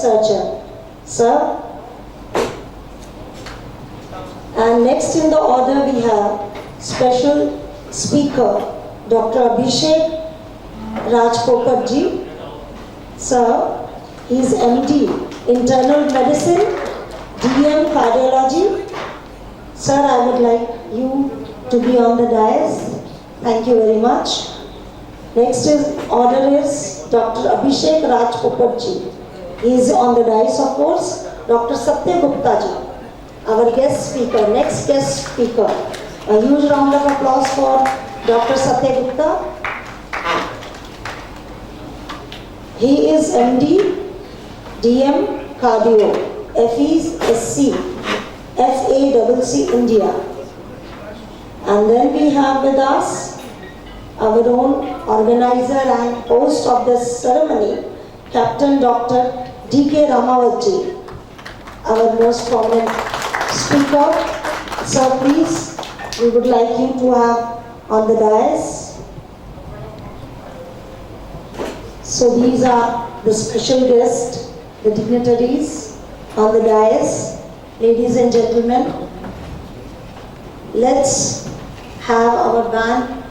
surgeon. Sir. And next in the order we have special speaker, Dr. Abhishek Rajpopatji. Sir, he is MD, Internal Medicine, DM Cardiology. Sir, I would like you to be on the dais. Thank you very much. Next order is Dr. Abhishek Rajpopatji. He is on the dais, of course. Dr. Satya Gupta ji, our guest speaker, next guest speaker. A huge round of applause for Dr. Satya Gupta. He is MD, DM Cardio, FESC, FACC India. And then we have with us our own organizer and host of this ceremony, Captain Dr. D.K. Ramawat ji, our most prominent speaker. Sir, please, we would like you to have on the dais. So these are the special guests, the dignitaries on the dais. Ladies and gentlemen, let's have our band.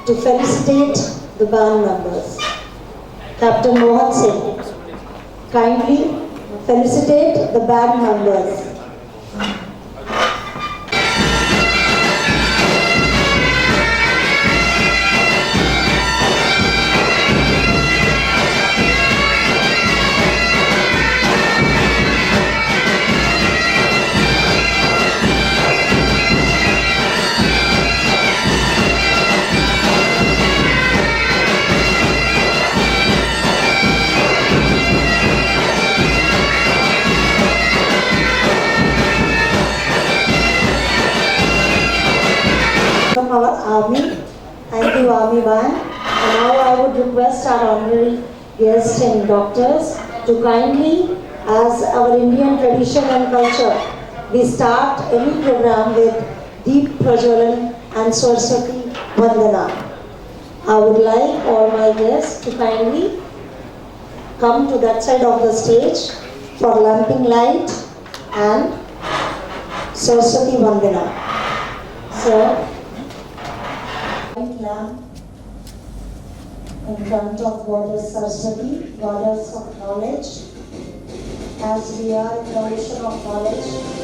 To felicitate the band members. Captain Mohan Singh, kindly felicitate the band members. Our Army. Thank you, Army Band. And now I would request our honorary guests and doctors to kindly, as our Indian tradition and culture, we start any program with Deep Prajwalan and Saraswati Vandana. I would like all my guests to kindly come to that side of the stage for lamping light and Saraswati Vandana. Sir, lamp in front of Goddess Saraswati, Goddess of knowledge, as we are in the ocean of knowledge.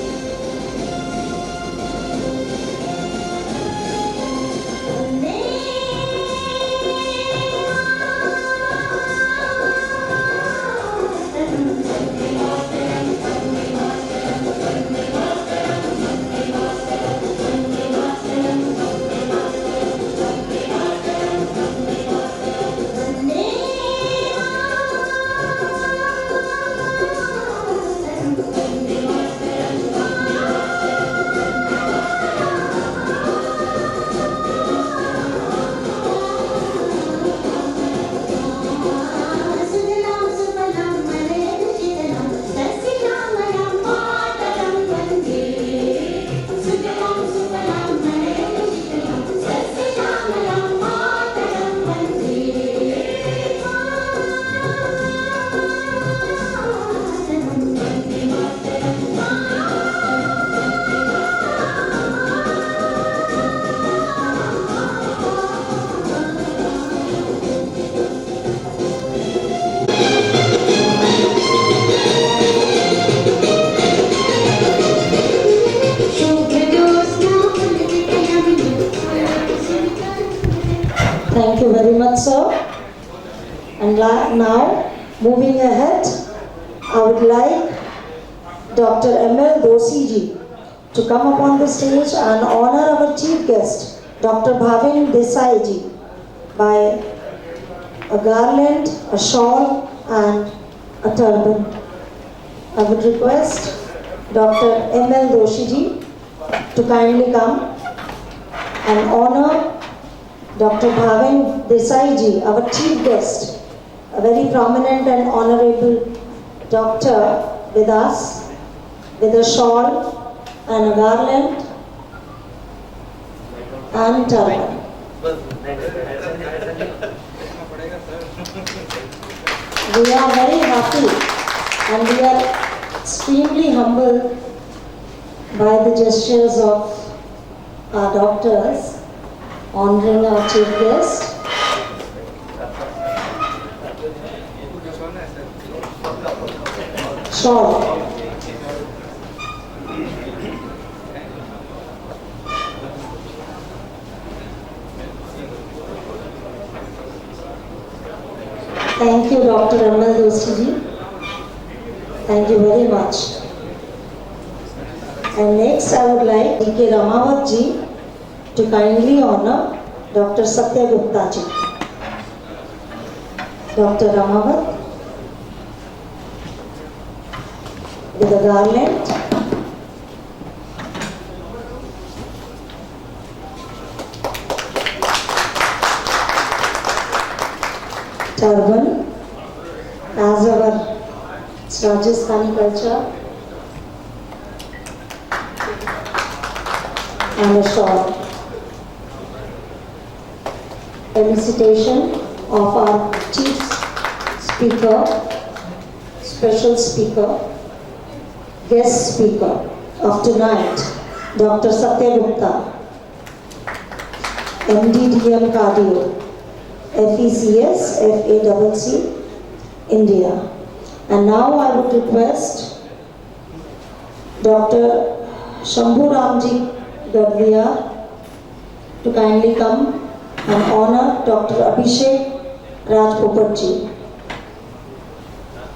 Now, moving ahead, I would like Dr. M.L. Doshi ji to come up on the stage and honor our chief guest, Dr. Bhavin Desai ji, by a garland, a shawl and a turban. I would request Dr. M.L. Doshi ji to kindly come and honor Dr. Bhavin Desai ji, our chief guest, a very prominent and honorable doctor with us, with a shawl and a garland and turban. We are very happy and we are extremely humbled by the gestures of our doctors honoring our chief guest. Shawl. Thank you, Dr. M.L. Doshi ji. Thank you very much. And next, I would like D.K. Ramawat ji to kindly honor Dr. Satya Gupta ji. Dr. Ramawat with a garland. Turban, as our Rajasthani culture, and a shawl. Felicitation of our chief speaker, special speaker, guest speaker of tonight, Dr. Satya Gupta, MD/DM Cardio, FECS, FACC, India. And now I would request Dr. Shambhu Ramji Gadviya to kindly come and honor Dr. Abhishek Raj ji.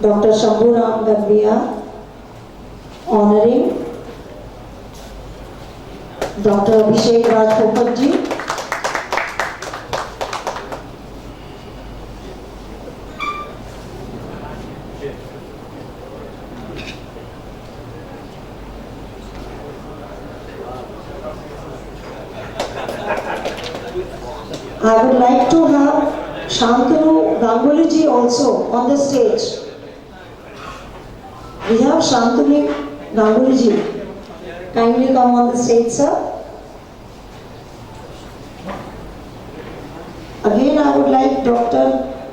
Dr. Shambhu Ram Gadviya honoring Dr. Abhishek Raj ji. I would like to have Shantanu Ganguly ji also on the stage. We have Shantanu Ganguly ji. Kindly come on the stage, sir. Again, I would like Dr.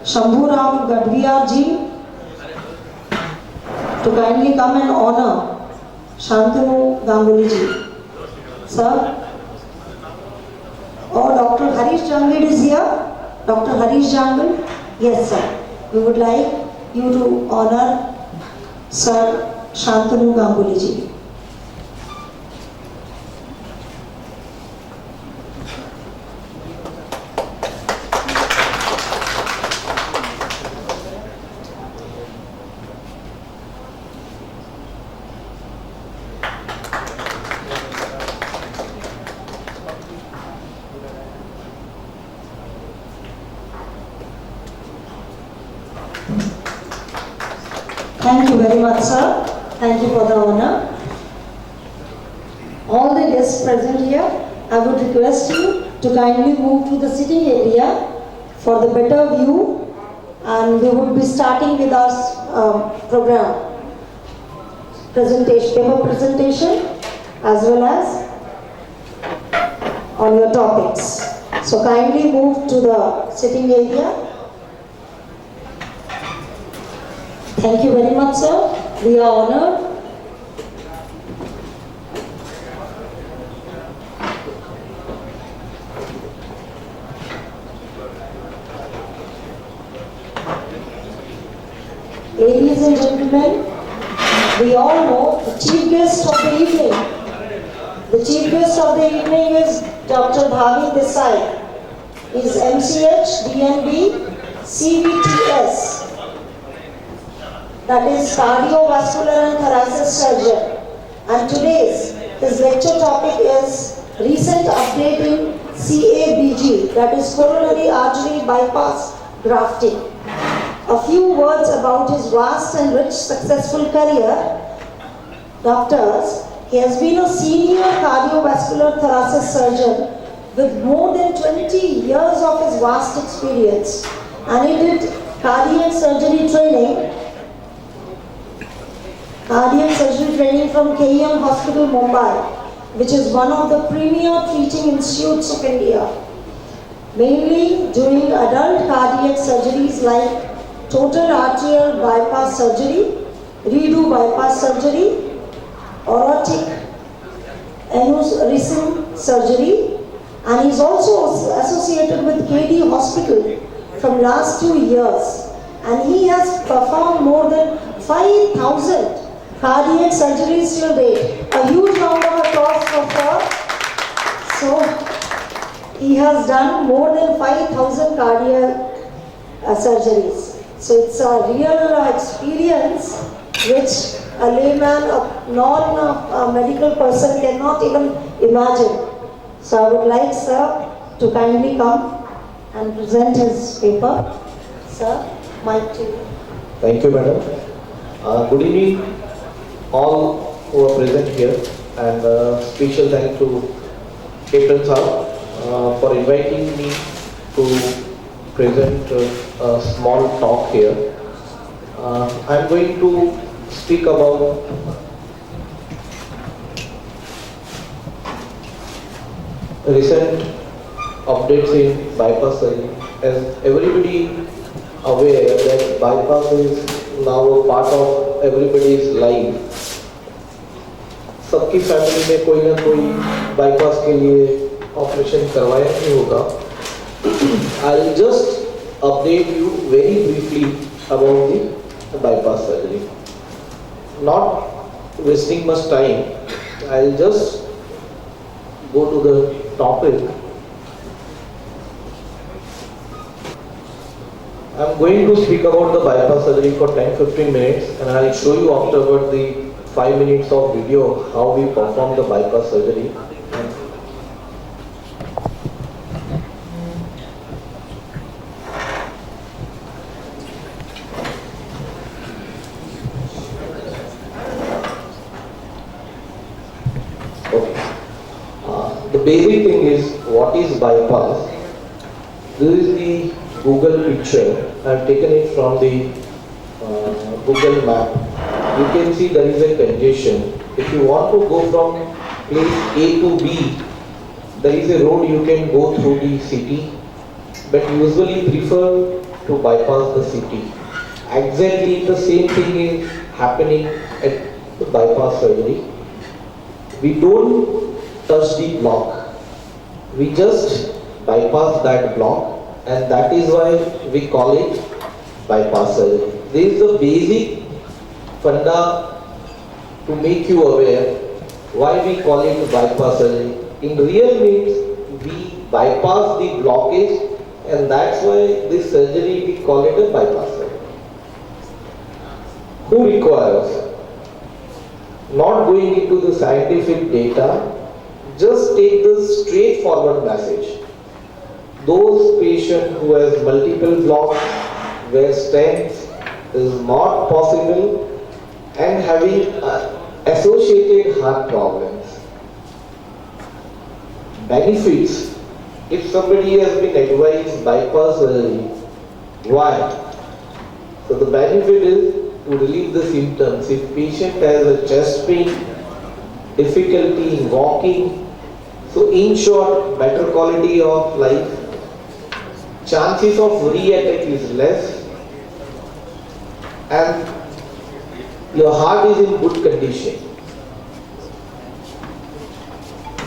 Shambhu Ram Gadviya ji to kindly come and honor Shantanu Ganguly ji. Sir. Oh, Dr. Harish Jangal is here. Dr. Harish Jangal? Yes, sir. We would like you to honor Sir Shantanu Ganguly ji. Thank you very much, sir. Thank you for the honor. All the guests present here, I would request you to kindly move to the sitting area for the better view, and we would be starting with our program presentation, paper presentation, as well as on your topics. So kindly move to the sitting area. Thank you very much, sir. We are honored. Ladies and gentlemen, we all know the chief guest of the evening. The chief guest of the evening is Dr. Bhavin Desai. He is MCH, DNB, CVTS, that is cardiovascular and thoracic surgeon. And today's his lecture topic is recent update in CABG, that is coronary artery bypass grafting. A few words about his vast and rich successful career. Doctors, he has been a senior cardiovascular thoracic surgeon with more than 20 years of his vast experience, and he did cardiac surgery training from KEM Hospital, Mumbai, which is one of the premier teaching institutes of India, mainly doing adult cardiac surgeries like total arterial bypass surgery, redo bypass surgery, aortic aneurysm surgery, and he is also associated with KD Hospital from last 2 years, and he has performed more than 5,000 cardiac surgeries till date. A huge round of applause for sir. So he has done more than 5,000 cardiac surgeries. So it's a real experience which a layman, a non-medical person cannot even imagine. So I would like sir to kindly come and present his paper. Sir, mic to you. Thank you, madam. Good evening, all who are present here, and special thanks to Capt for inviting me to present a small talk here. I am going to speak about recent updates in bypass surgery. As everybody aware that bypass is now a part of everybody's life. सबकी family में कोई ना कोई bypass के लिए operation करवाया ही होगा. I'll just update you very briefly about the bypass surgery. Not wasting much time, I'll just go to the topic. I'm going to speak about the bypass surgery for 10-15 minutes, and I'll show you afterward the 5 minutes of video how we perform the bypass surgery. The basic thing is, what is bypass? This is the Google picture. I have taken it from the Google map. You can see there is a congestion. If you want to go from place A to B, there is a road you can go through the city, but usually prefer to bypass the city. Exactly the same thing is happening at the bypass surgery. We don't touch the block. We just bypass that block, and that is why we call it bypass surgery. This is the basic funda to make you aware why we call it bypass surgery. In real means we bypass the blockage, and that's why this surgery we call it a bypass surgery. Who requires? Not going into the scientific data, just take the straightforward message. Those patients who has multiple blocks, where stents is not possible, and having associated heart problems. Benefits: if somebody has been advised bypass surgery, why? So the benefit is to relieve the symptoms. If patient has a chest pain, difficulty in walking, so in short, better quality of life, chances of re-attack is less, and your heart is in good condition.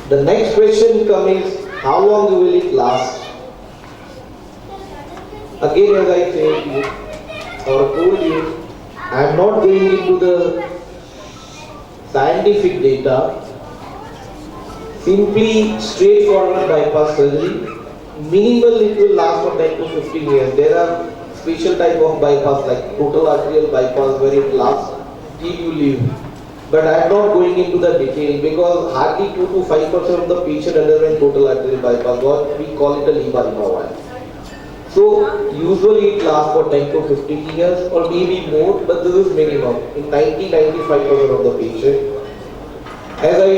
The next question comes is, how long will it last? Again, as I said or told you, I am not going into the scientific data. Simply straightforward bypass surgery, minimal it will last for 10 to 15 years. There are special type of bypass like total arterial bypass where it lasts till you leave. But I am not going into the detail because hardly 2 to 5% of the patient underwent total arterial bypass, or we call it a lever Ramawat. So usually it lasts for 10 to 15 years or maybe more, but this is minimum in 90-95% of the patient. As I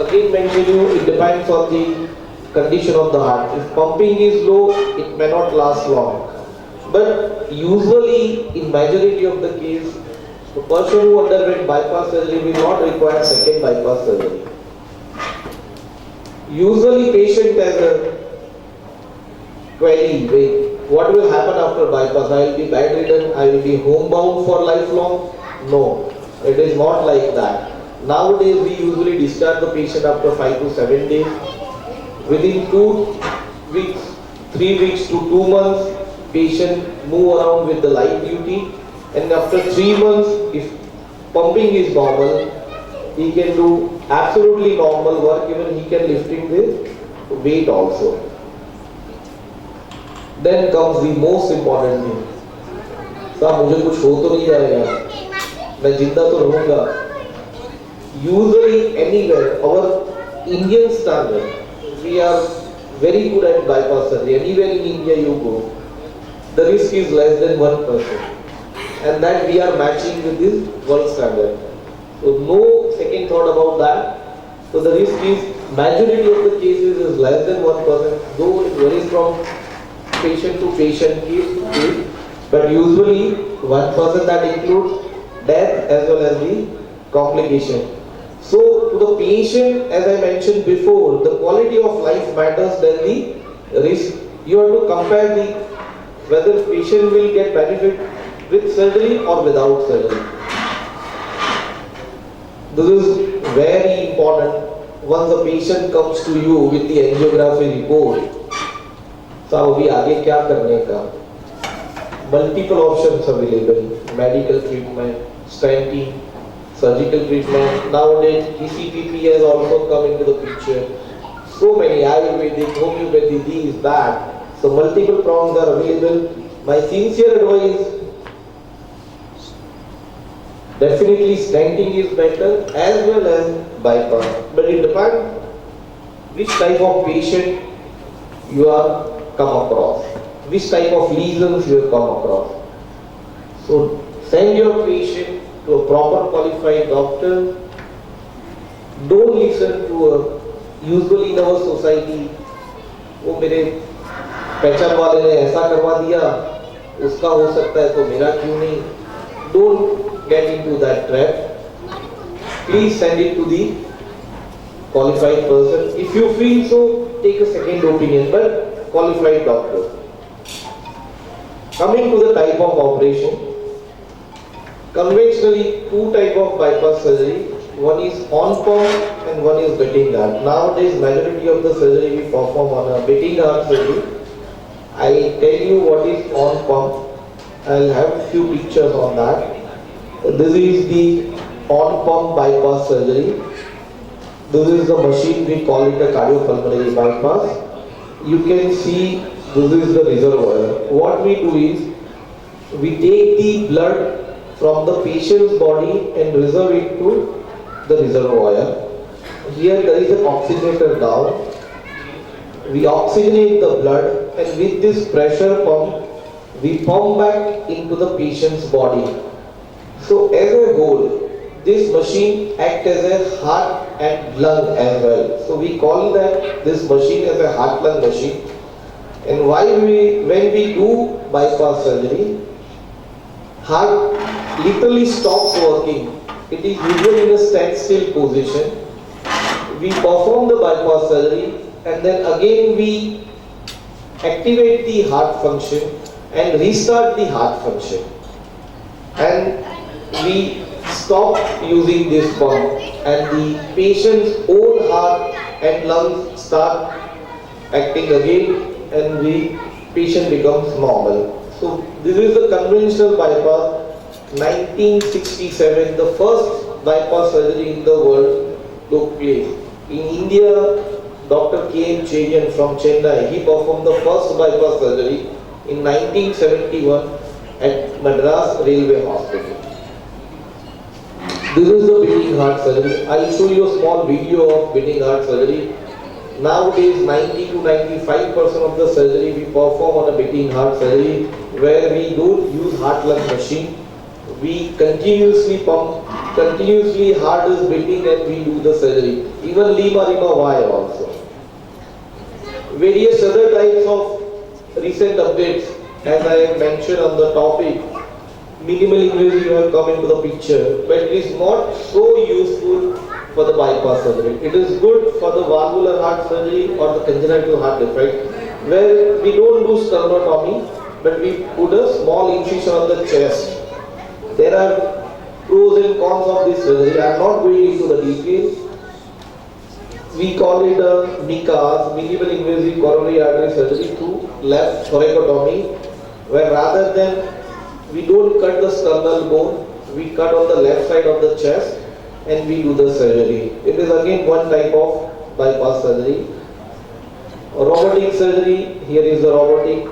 again mentioned you, it depends on the condition of the heart. If pumping is low, it may not last long. But usually in majority of the case, the person who underwent bypass surgery will not require second bypass surgery. Usually patient has a query, wait, what will happen after bypass? I will be bedridden, I will be homebound for lifelong? No, it is not like that. Nowadays we usually discharge the patient after 5 to 7 days. Within 2 weeks, 3 weeks to 2 months, patient move around with the light duty, and after 3 months, if pumping is normal, he can do absolutely normal work, even he can lifting the weight also. Then comes the most important thing. साहब मुझे कुछ हो तो नहीं जाएगा, मैं जिंदा तो रहूँगा. Usually anywhere, our Indian standard, we are very good at bypass surgery. Anywhere in India you go, the risk is less than 1%. And that we are matching with this world standard. So no second thought about that. So the risk is, majority of the cases is less than 1%, though it varies from patient to patient, case to case. But usually 1% that includes death as well as the complication. So to the patient, as I mentioned before, the quality of life matters than the risk. You have to compare the whether patient will get benefit with surgery or without surgery. This is very important. Once a patient comes to you with the angiography report, so अभी आगे क्या करने का? Multiple options available: medical treatment, stenting, surgical treatment. Nowadays, TCPP has also come into the picture. So many Ayurvedic, homeopathy, these, that. So multiple prongs are available. My sincere advice, definitely stenting is better as well as bypass. But it depends which type of patient you are come across, which type of lesions you have come across. So send your patient to a proper qualified doctor. Don't listen to usually in our society, वो मेरे पहचान वाले ने ऐसा करवा दिया, उसका हो सकता है तो मेरा क्यों नहीं? Don't get into that trap. Please send it to the qualified person. If you feel so, take a second opinion, but qualified doctor. Coming to the type of operation, conventionally two type of bypass surgery. One is on pump and one is bedding heart. Nowadays, majority of the surgery we perform on a bedding heart surgery. I'll tell you what is on pump. I'll have few pictures on that. This is the on pump bypass surgery. This is the machine, we call it a cardiopulmonary bypass. You can see this is the reservoir. What we do is, we take the blood from the patient's body and reserve it to the reservoir. Here there is an oxygenator down. We oxygenate the blood, and with this pressure pump, we pump back into the patient's body. So as a whole, this machine acts as a heart and lung as well. So we call that this machine as a heart-lung machine. And when we do bypass surgery, heart literally stops working. It is usually in a standstill position. We perform the bypass surgery, and then again we activate the heart function and restart the heart function. And we stop using this pump, and the patient's own heart and lungs start acting again, and the patient becomes normal. So this is the conventional bypass. 1967, the first bypass surgery in the world took place. In India, Dr. Capt from Chennai, he performed the first bypass surgery in 1971 at Madras Railway Hospital. This is the beating heart surgery. I'll show you a small video of beating heart surgery. Nowadays, 90 to 95% of the surgery we perform on a beating heart surgery, where we don't use heart-lung machine. We continuously pump, continuously heart is beating and we do the surgery. Even Lima Y also. Various other types of recent updates, as I mentioned on the topic, minimal invasive have come into the picture, but it is not so useful for the bypass surgery. It is good for the valvular heart surgery or the congenital heart defect, where we don't do sternotomy, but we put a small incision on the chest. There are pros and cons of this surgery. I am not going into the details. We call it a MICAS, minimal invasive coronary artery surgery through left thoracotomy, where rather than we don't cut the sternal bone, we cut on the left side of the chest and we do the surgery. It is again one type of bypass surgery. Robotic surgery, here is the robotic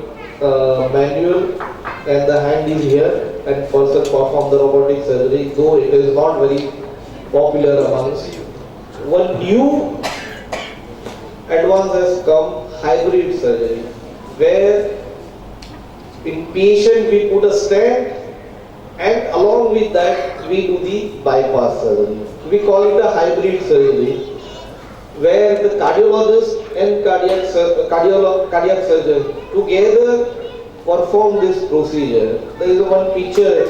manual and the hand is here and person perform the robotic surgery, though it is not very popular amongst. One new advance has come, hybrid surgery, where in patient we put a stent and along with that we do the bypass surgery. We call it a hybrid surgery, where the cardiologist and cardiac surgeon together perform this procedure. There is one picture,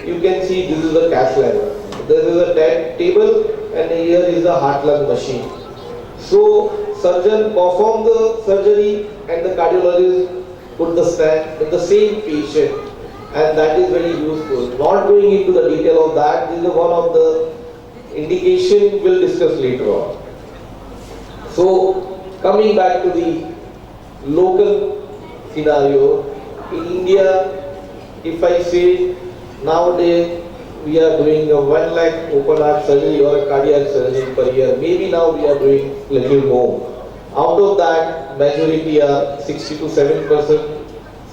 you can see this is the cath lab. There is a table and here is the heart-lung machine. So surgeon perform the surgery and the cardiologist put the stent in the same patient, and that is very useful. Not going into the detail of that, this is one of the indication we'll discuss later on. So coming back to the local scenario, in India, if I say nowadays we are doing a 1 lakh open heart surgery or a cardiac surgery per year, maybe now we are doing little more. Out of that, majority are 60 to 7%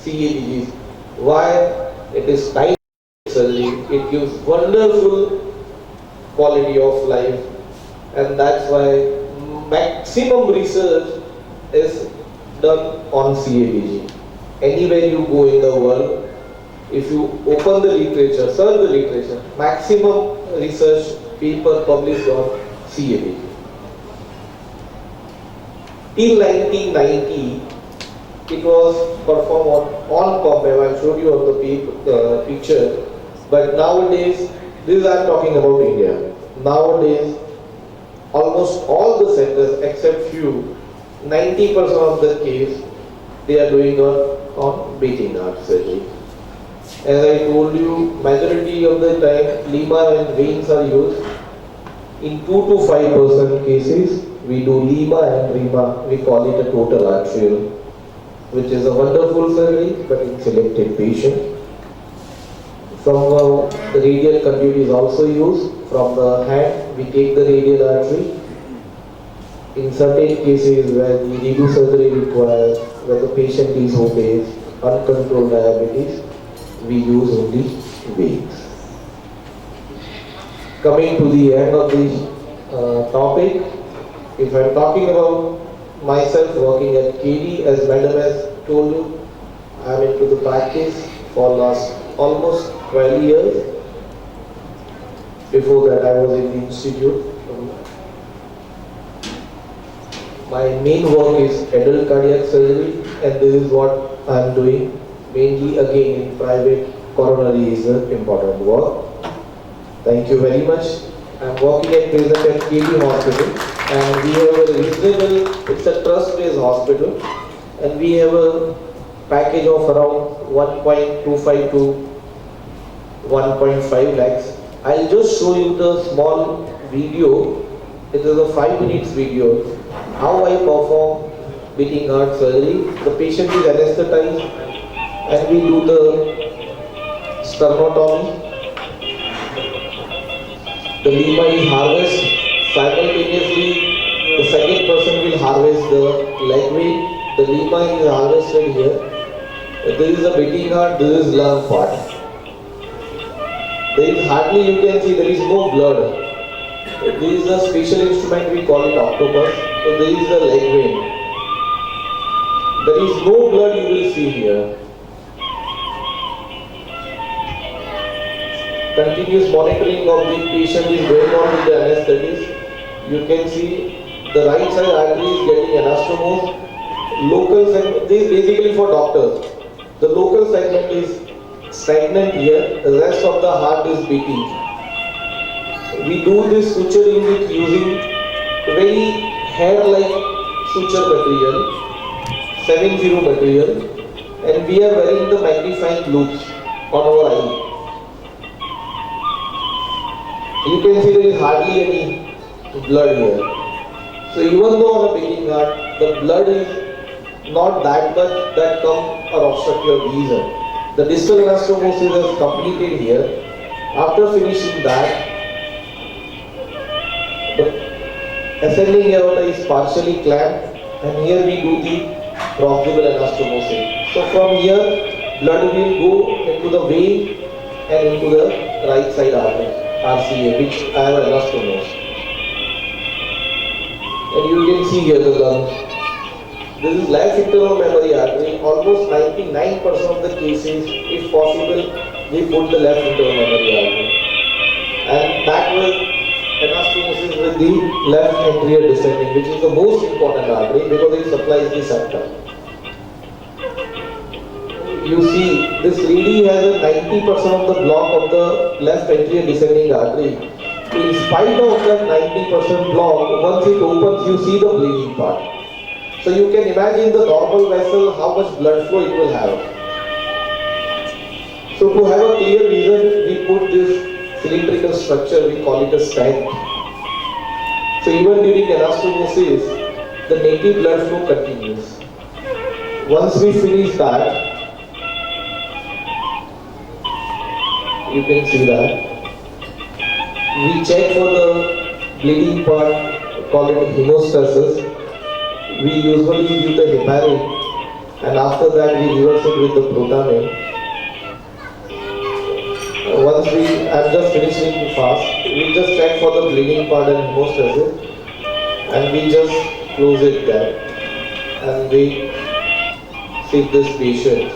CABGs. Why? It is time surgery. It gives wonderful quality of life, and that's why maximum research is done on CABG. Anywhere you go in the world, if you open the literature, search the literature, maximum research paper published on CABG. Till 1990, it was performed on pump. I showed you on the picture. But nowadays, this I am talking about India. Nowadays, almost all the centers except few, 90% of the case, they are doing on beating heart surgery. As I told you, majority of the time, Lima and veins are used. In 2 to 5% cases, we do Lima and Rima. We call it a total arterial, which is a wonderful surgery, but in selected patient. Somehow the radial conduit is also used. From the hand, we take the radial artery. In certain cases where the redo surgery requires, where the patient is obese, uncontrolled diabetes, we use only veins. Coming to the end of the topic, if I am talking about myself working at KD, as Madam has told you, I am into the practice for last almost 12 years. Before that I was in the institute. My main work is adult cardiac surgery, and this is what I am doing. Mainly again in private coronary is an important work. Thank you very much. I am working at present at KD hospital, and we have a reasonable, it's a trust-based hospital, and we have a package of around 1.25 to 1.5 lakhs. I'll just show you the small video. It is a 5 minutes video. How I perform beating heart surgery. The patient is anesthetized and we do the sternotomy. The lima is harvested. Simultaneously, the second person will harvest the leg vein. The lima is harvested here. There is a beating heart, there is lung part. There is hardly, you can see, there is no blood. There is a special instrument, we call it octopus. So there is the leg vein. There is no blood you will see here. Continuous monitoring of the patient is going on with the anesthetist. You can see the right side artery is getting anastomosed. Local segment, this is basically for doctors. The local segment is stagnant here, the rest of the heart is beating. We do this suturing with using very hair-like suture material, 7-0 material, and we are wearing the magnifying loops on our eye. You can see there is hardly any blood here. So even though on a beating heart, the blood is not that much that come or obstruct your reason. The distal anastomosis is completed here. After finishing that, the ascending aorta is partially clamped, and here we do the proximal anastomosis. So from here, blood will go into the vein and into the right side artery, RCA, which I have anastomosed. And you can see here the lungs. This is left internal memory artery. Almost 99% of the cases, if possible, we put the left internal memory artery. And that was anastomosis with the left anterior descending, which is the most important artery because it supplies the septum. You see, this lady has a 90% of the block of the left anterior descending artery. In spite of that 90% block, once it opens, you see the bleeding part. So you can imagine the normal vessel, how much blood flow it will have. So to have a clear vision, we put this cylindrical structure, we call it a stent. So even during anastomosis, the native blood flow continues. Once we finish that, you can see that. We check for the bleeding part, call it hemostasis. We usually give the heparin, and after that we reverse it with the protamine. I'm just finishing fast. We just check for the bleeding part and hemostasis, and we just close it there, and we see this patient.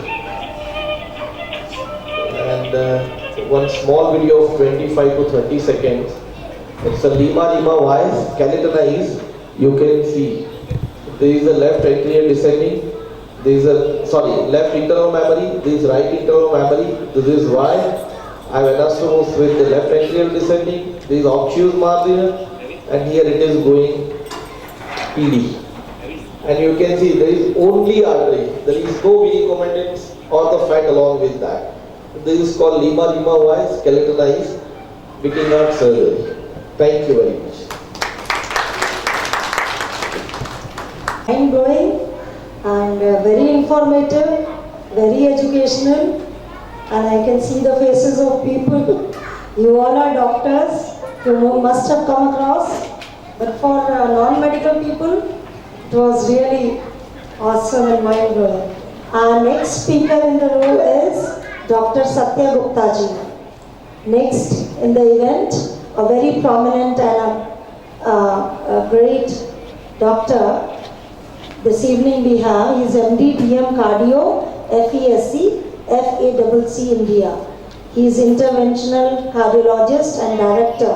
And one small video of 25 to 30 seconds. It's a Lima voice, skeletonized. You can see. There is a left anterior descending, there is left internal memory, there is right internal memory, this is why I have anastomosed with the left anterior descending, there is obtuse margin, and here it is going PD. And you can see there is only artery, there is no medicomentants or the fat along with that. This is called Lima voice, skeletonized, beating heart surgery. Thank you very much. Mind-blowing and very informative, very educational, and I can see the faces of people. You all are doctors, you must have come across, but for non-medical people, it was really awesome and mind-blowing. Our next speaker in the room is Dr. Satya Gupta ji. Next in the event, a very prominent and a great doctor. This evening we have his MD DM Cardio, FESC, FACC India. He is interventional cardiologist and director,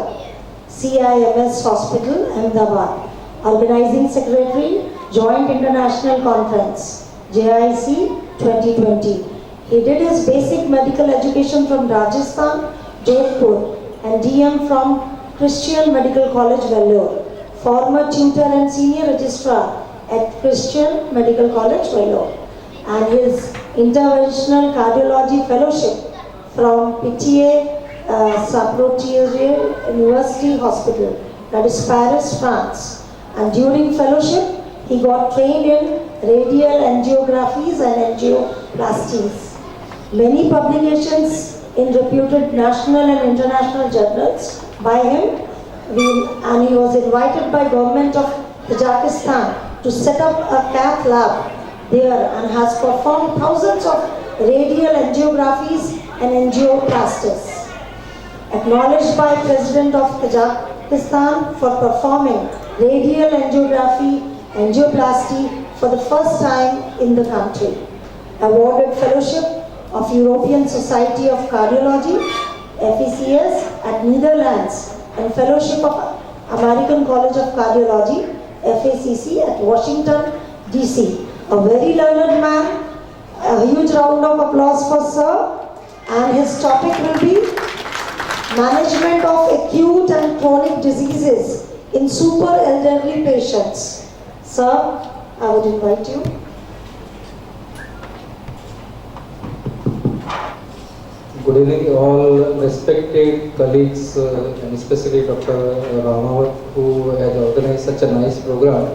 CIMS Hospital, Ahmedabad. Organizing secretary, Joint International Conference, JIC 2020. He did his basic medical education from Rajasthan, Jodhpur, and DM from Christian Medical College, Vellore. Former tutor and senior registrar at Christian Medical College, Vellore, and his interventional cardiology fellowship from PTA Saint-Pierre University Hospital, that is Paris, France. And during fellowship, he got trained in radial angiographies and angioplasties. Many publications in reputed national and international journals by him, and he was invited by government of Tajikistan to set up a cath lab there and has performed thousands of radial angiographies and angioplasties. Acknowledged by President of Kazakhstan for performing radial angioplasty for the first time in the country. Awarded Fellowship of European Society of Cardiology, FECS at Netherlands, and Fellowship of American College of Cardiology, FACC at Washington, DC. A very learned man. A huge round of applause for Sir. And his topic will be management of acute and chronic diseases in super elderly patients. Sir, I would invite you. Good evening, all respected colleagues, and especially Dr. Ramawat, who has organized such a nice program.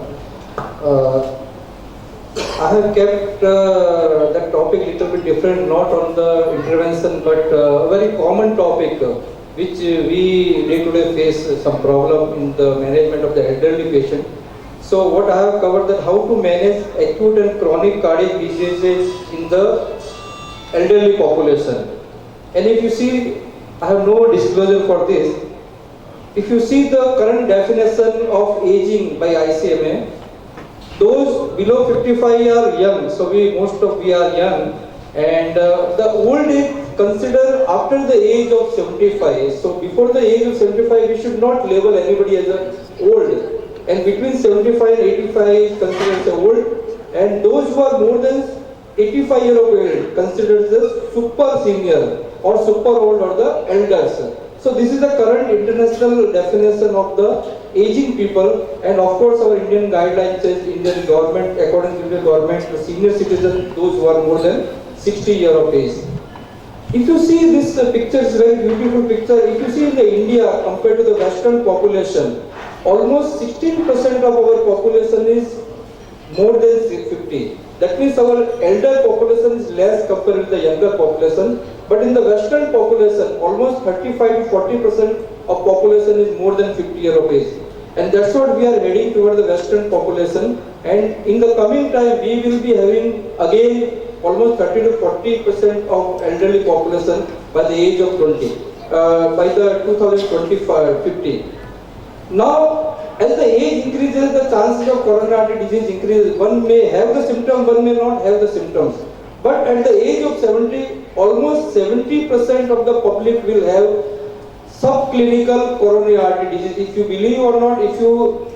I have kept that topic a little bit different, not on the intervention, but a very common topic, which we day-to-day face some problem in the management of the elderly patient. So what I have covered that how to manage acute and chronic cardiac diseases in the elderly population. And if you see, I have no disclosure for this. If you see the current definition of aging by ICME, those below 55 are young, so we are young, and the old age considered after the age of 75. So before the age of 75, we should not label anybody as old, and between 75 and 85 is considered as old, and those who are more than 85 years of age considered as super senior or super old or the elders. So this is the current international definition of the aging people, and of course our Indian guidelines says Indian government, according to the government, the senior citizens, those who are more than 60 years of age. If you see this picture, is a very beautiful picture. If you see in the India compared to the Western population, almost 16% of our population is more than 50. That means our elder population is less compared with the younger population. But in the Western population, almost 35 to 40% of population is more than 50 years of age. And that's what we are heading toward the Western population. And in the coming time, we will be having again almost 30 to 40% of elderly population by the age of 20, by the 2050. Now, as the age increases, the chances of coronary artery disease increases. One may have the symptoms, one may not have the symptoms. But at the age of 70, almost 70% of the public will have subclinical coronary artery disease. If you believe or not, if you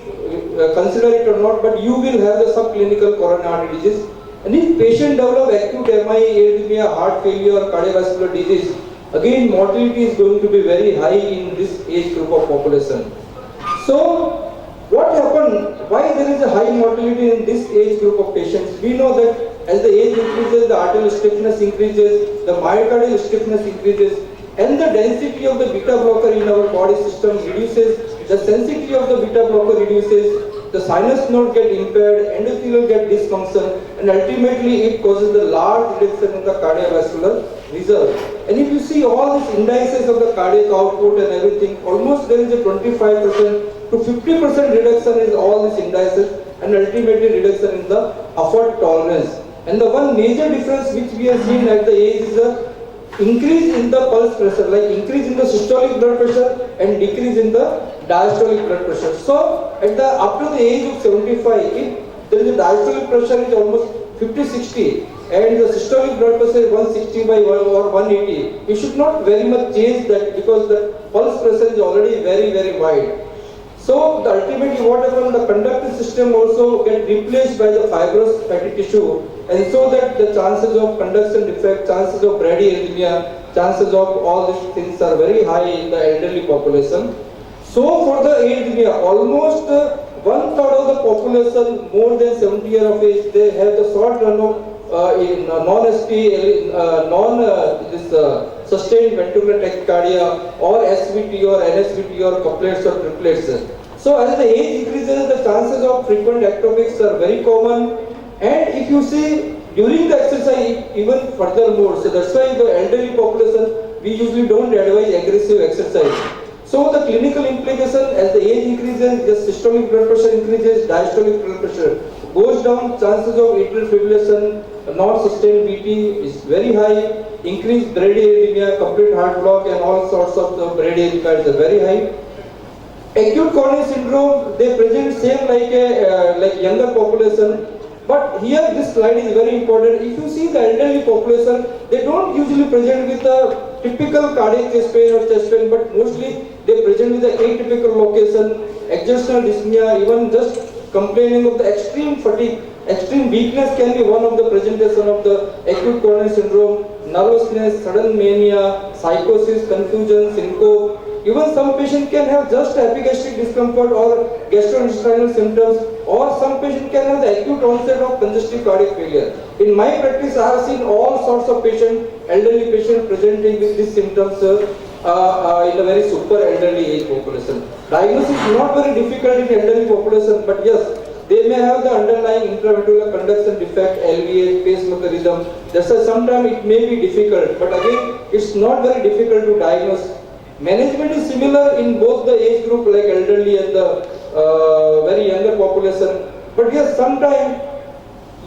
consider it or not, but you will have the subclinical coronary artery disease. And if patient develop acute MI, arrhythmia, heart failure, cardiovascular disease, again mortality is going to be very high in this age group of population. So, what happened? Why there is a high mortality in this age group of patients? We know that as the age increases, the arterial stiffness increases, the myocardial stiffness increases, and the density of the beta blocker in our body system reduces, the sensitivity of the beta blocker reduces, the sinus node get impaired, endothelial get dysfunction, and ultimately it causes the large reduction in the cardiovascular reserve. And if you see all these indices of the cardiac output and everything, almost there is a 25% to 50% reduction in all these indices, and ultimately reduction in the effort tolerance. And the one major difference which we have seen at the age is the increase in the pulse pressure, like increase in the systolic blood pressure and decrease in the diastolic blood pressure. So at the after the age of 75, if there is a diastolic pressure is almost 50-60 and the systolic blood pressure is 160 by 1 or 180, we should not very much change that because the pulse pressure is already very wide. So the ultimately what happens, the conductive system also get replaced by the fibrous fatty tissue, and so that the chances of conduction defect, chances of bradyarrhythmia, chances of all these things are very high in the elderly population. So for the arrhythmia, almost 1/3 of the population more than 70 years of age, they have the short run of sustained ventricular tachycardia or SVT or NSVT or couplets or triplets. So as the age increases, the chances of frequent ectopics are very common, and if you see during the exercise even furthermore, so that's why the elderly population we usually don't advise aggressive exercise. So the clinical implication as the age increases, the systolic blood pressure increases, diastolic blood pressure goes down, chances of atrial fibrillation, non-sustained BT is very high, increased bradyarrhythmia, complete heart block and all sorts of the bradyarrhythmias are very high. Acute coronary syndrome, they present same like a like younger population, but here this slide is very important. If you see the elderly population, they don't usually present with a typical cardiac chest pain or chest pain, but mostly they present with the atypical location, exertional dyspnea, even just complaining of the extreme fatigue, extreme weakness can be one of the presentation of the acute coronary syndrome, nervousness, sudden mania, psychosis, confusion, syncope. Even some patient can have just epigastric discomfort or gastrointestinal symptoms, or some patient can have the acute onset of congestive cardiac failure. In my practice, I have seen all sorts of patients, elderly patients presenting with these symptoms in a very super elderly age population. Diagnosis is not very difficult in elderly population, but yes, they may have the underlying intraventricular conduction defect, LVH, pacemaker rhythm. That's why sometimes it may be difficult, but again, it's not very difficult to diagnose. Management is similar in both the age group like elderly and the very younger population. But yes, sometimes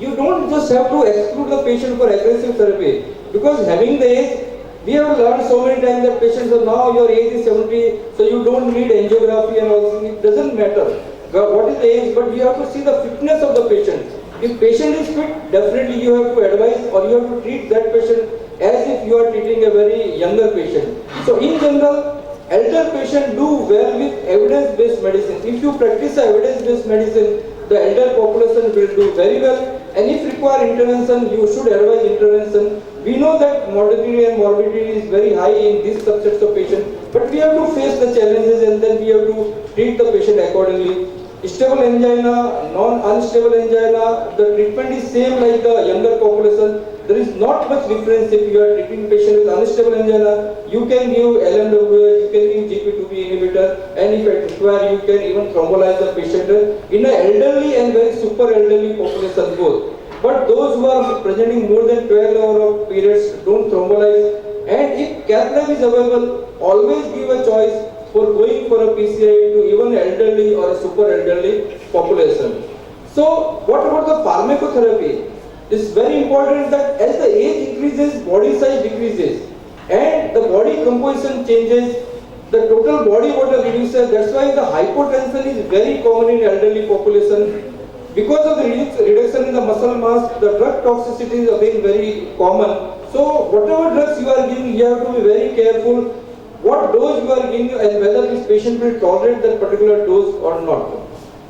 you don't just have to exclude the patient for aggressive therapy, because having the age, we have learned so many times that patients are now your age is 70, so you don't need angiography and all. It doesn't matter what is the age, but you have to see the fitness of the patient. If patient is fit, definitely you have to advise or you have to treat that patient as if you are treating a very younger patient. So in general, elder patients do well with evidence-based medicine. If you practice evidence-based medicine, the elder population will do very well. And if require intervention, you should advise intervention. We know that mortality and morbidity is very high in these subsets of patients, but we have to face the challenges and then we have to treat the patient accordingly. Stable angina, non-unstable angina, the treatment is same like the younger population. There is not much difference if you are treating patient with unstable angina. You can give LMWH, you can give GP2B inhibitor, and if it require, you can even thrombolize the patient in an elderly and very super elderly population both. But those who are presenting more than 12 hours of periods, don't thrombolize. And if cath lab is available, always give a choice for going for a PCI to even elderly or a super elderly population. So what about the pharmacotherapy? It's very important that as the age increases, body size decreases and the body composition changes, the total body water reduces. That's why the hypotension is very common in elderly population. Because of the reduction in the muscle mass, the drug toxicity is again very common. So whatever drugs you are giving, you have to be very careful what dose you are giving and whether this patient will tolerate that particular dose or not.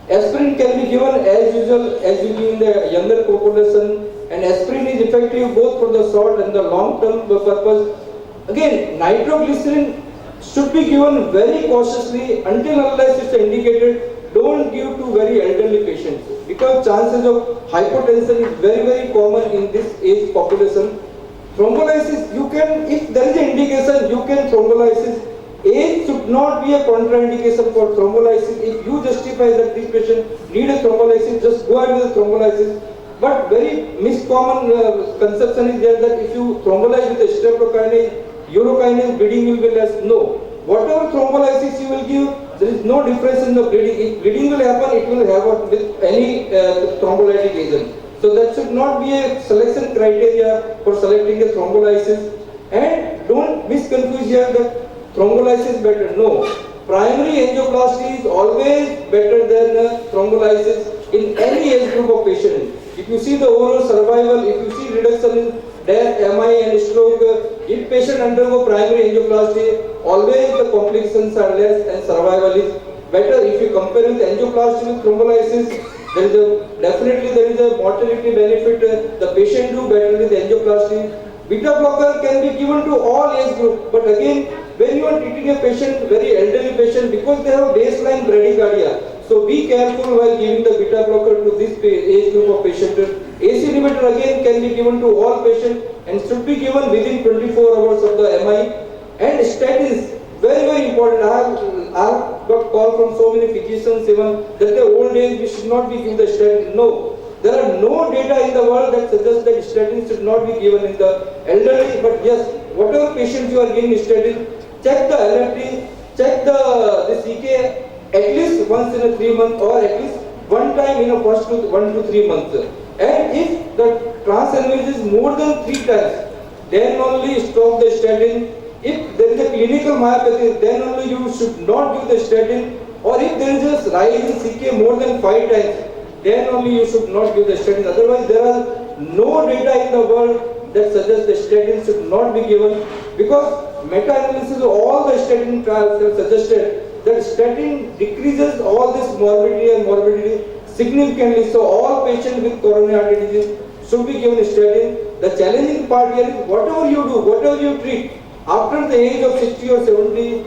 Aspirin can be given as usual as you give in the younger population, and aspirin is effective both for the short and the long term purpose. Again, nitroglycerin should be given very cautiously until unless it's indicated. Don't give to very elderly patients because chances of hypotension is very common in this age population. Thrombolysis, you can, if there is an indication, you can thrombolysis. Age should not be a contraindication for thrombolysis. If you justify that this patient need a thrombolysis, just go ahead with the thrombolysis. But very miscommon conception is there that if you thrombolyze with a streptokinase, urokinase, bleeding will be less. No. Whatever thrombolysis you will give, there is no difference in the bleeding. If bleeding will happen, it will happen with any thrombolytic agent. So that should not be a selection criteria for selecting a thrombolysis. And don't misconfuse here that thrombolysis better. No. Primary angioplasty is always better than thrombolysis in any age group of patient. If you see the overall survival, if you see reduction in death, MI and stroke, if patient undergo primary angioplasty, always the complications are less and survival is better. If you compare with angioplasty with thrombolysis, definitely there is a mortality benefit. The patient do better with angioplasty. Beta blocker can be given to all age group, but again, when you are treating a patient, very elderly patient, because they have baseline bradycardia, so be careful while giving the beta blocker to this age group of patient. AC inhibitor again can be given to all patients and should be given within 24 hours of the MI. And statins, very important. I have got call from so many physicians even that the old age we should not be given the statin. No. There are no data in the world that suggests that statins should not be given in the elderly, but yes, whatever patients you are giving statin, check the LFT, check the CK at least once in a 3 month or at least one time in a first 1 to 3 months. And if the trans is more than 3 times, then only stop the statin. If there is a clinical myopathy, then only you should not give the statin. Or if there is a rise in CK more than 5 times, then only you should not give the statin. Otherwise, there are no data in the world that suggests the statin should not be given, because meta-analysis of all the statin trials have suggested that statin decreases all this morbidity and morbidity significantly. So all patients with coronary artery disease should be given statin. The challenging part here is whatever you do, whatever you treat, after the age of 60 or 70,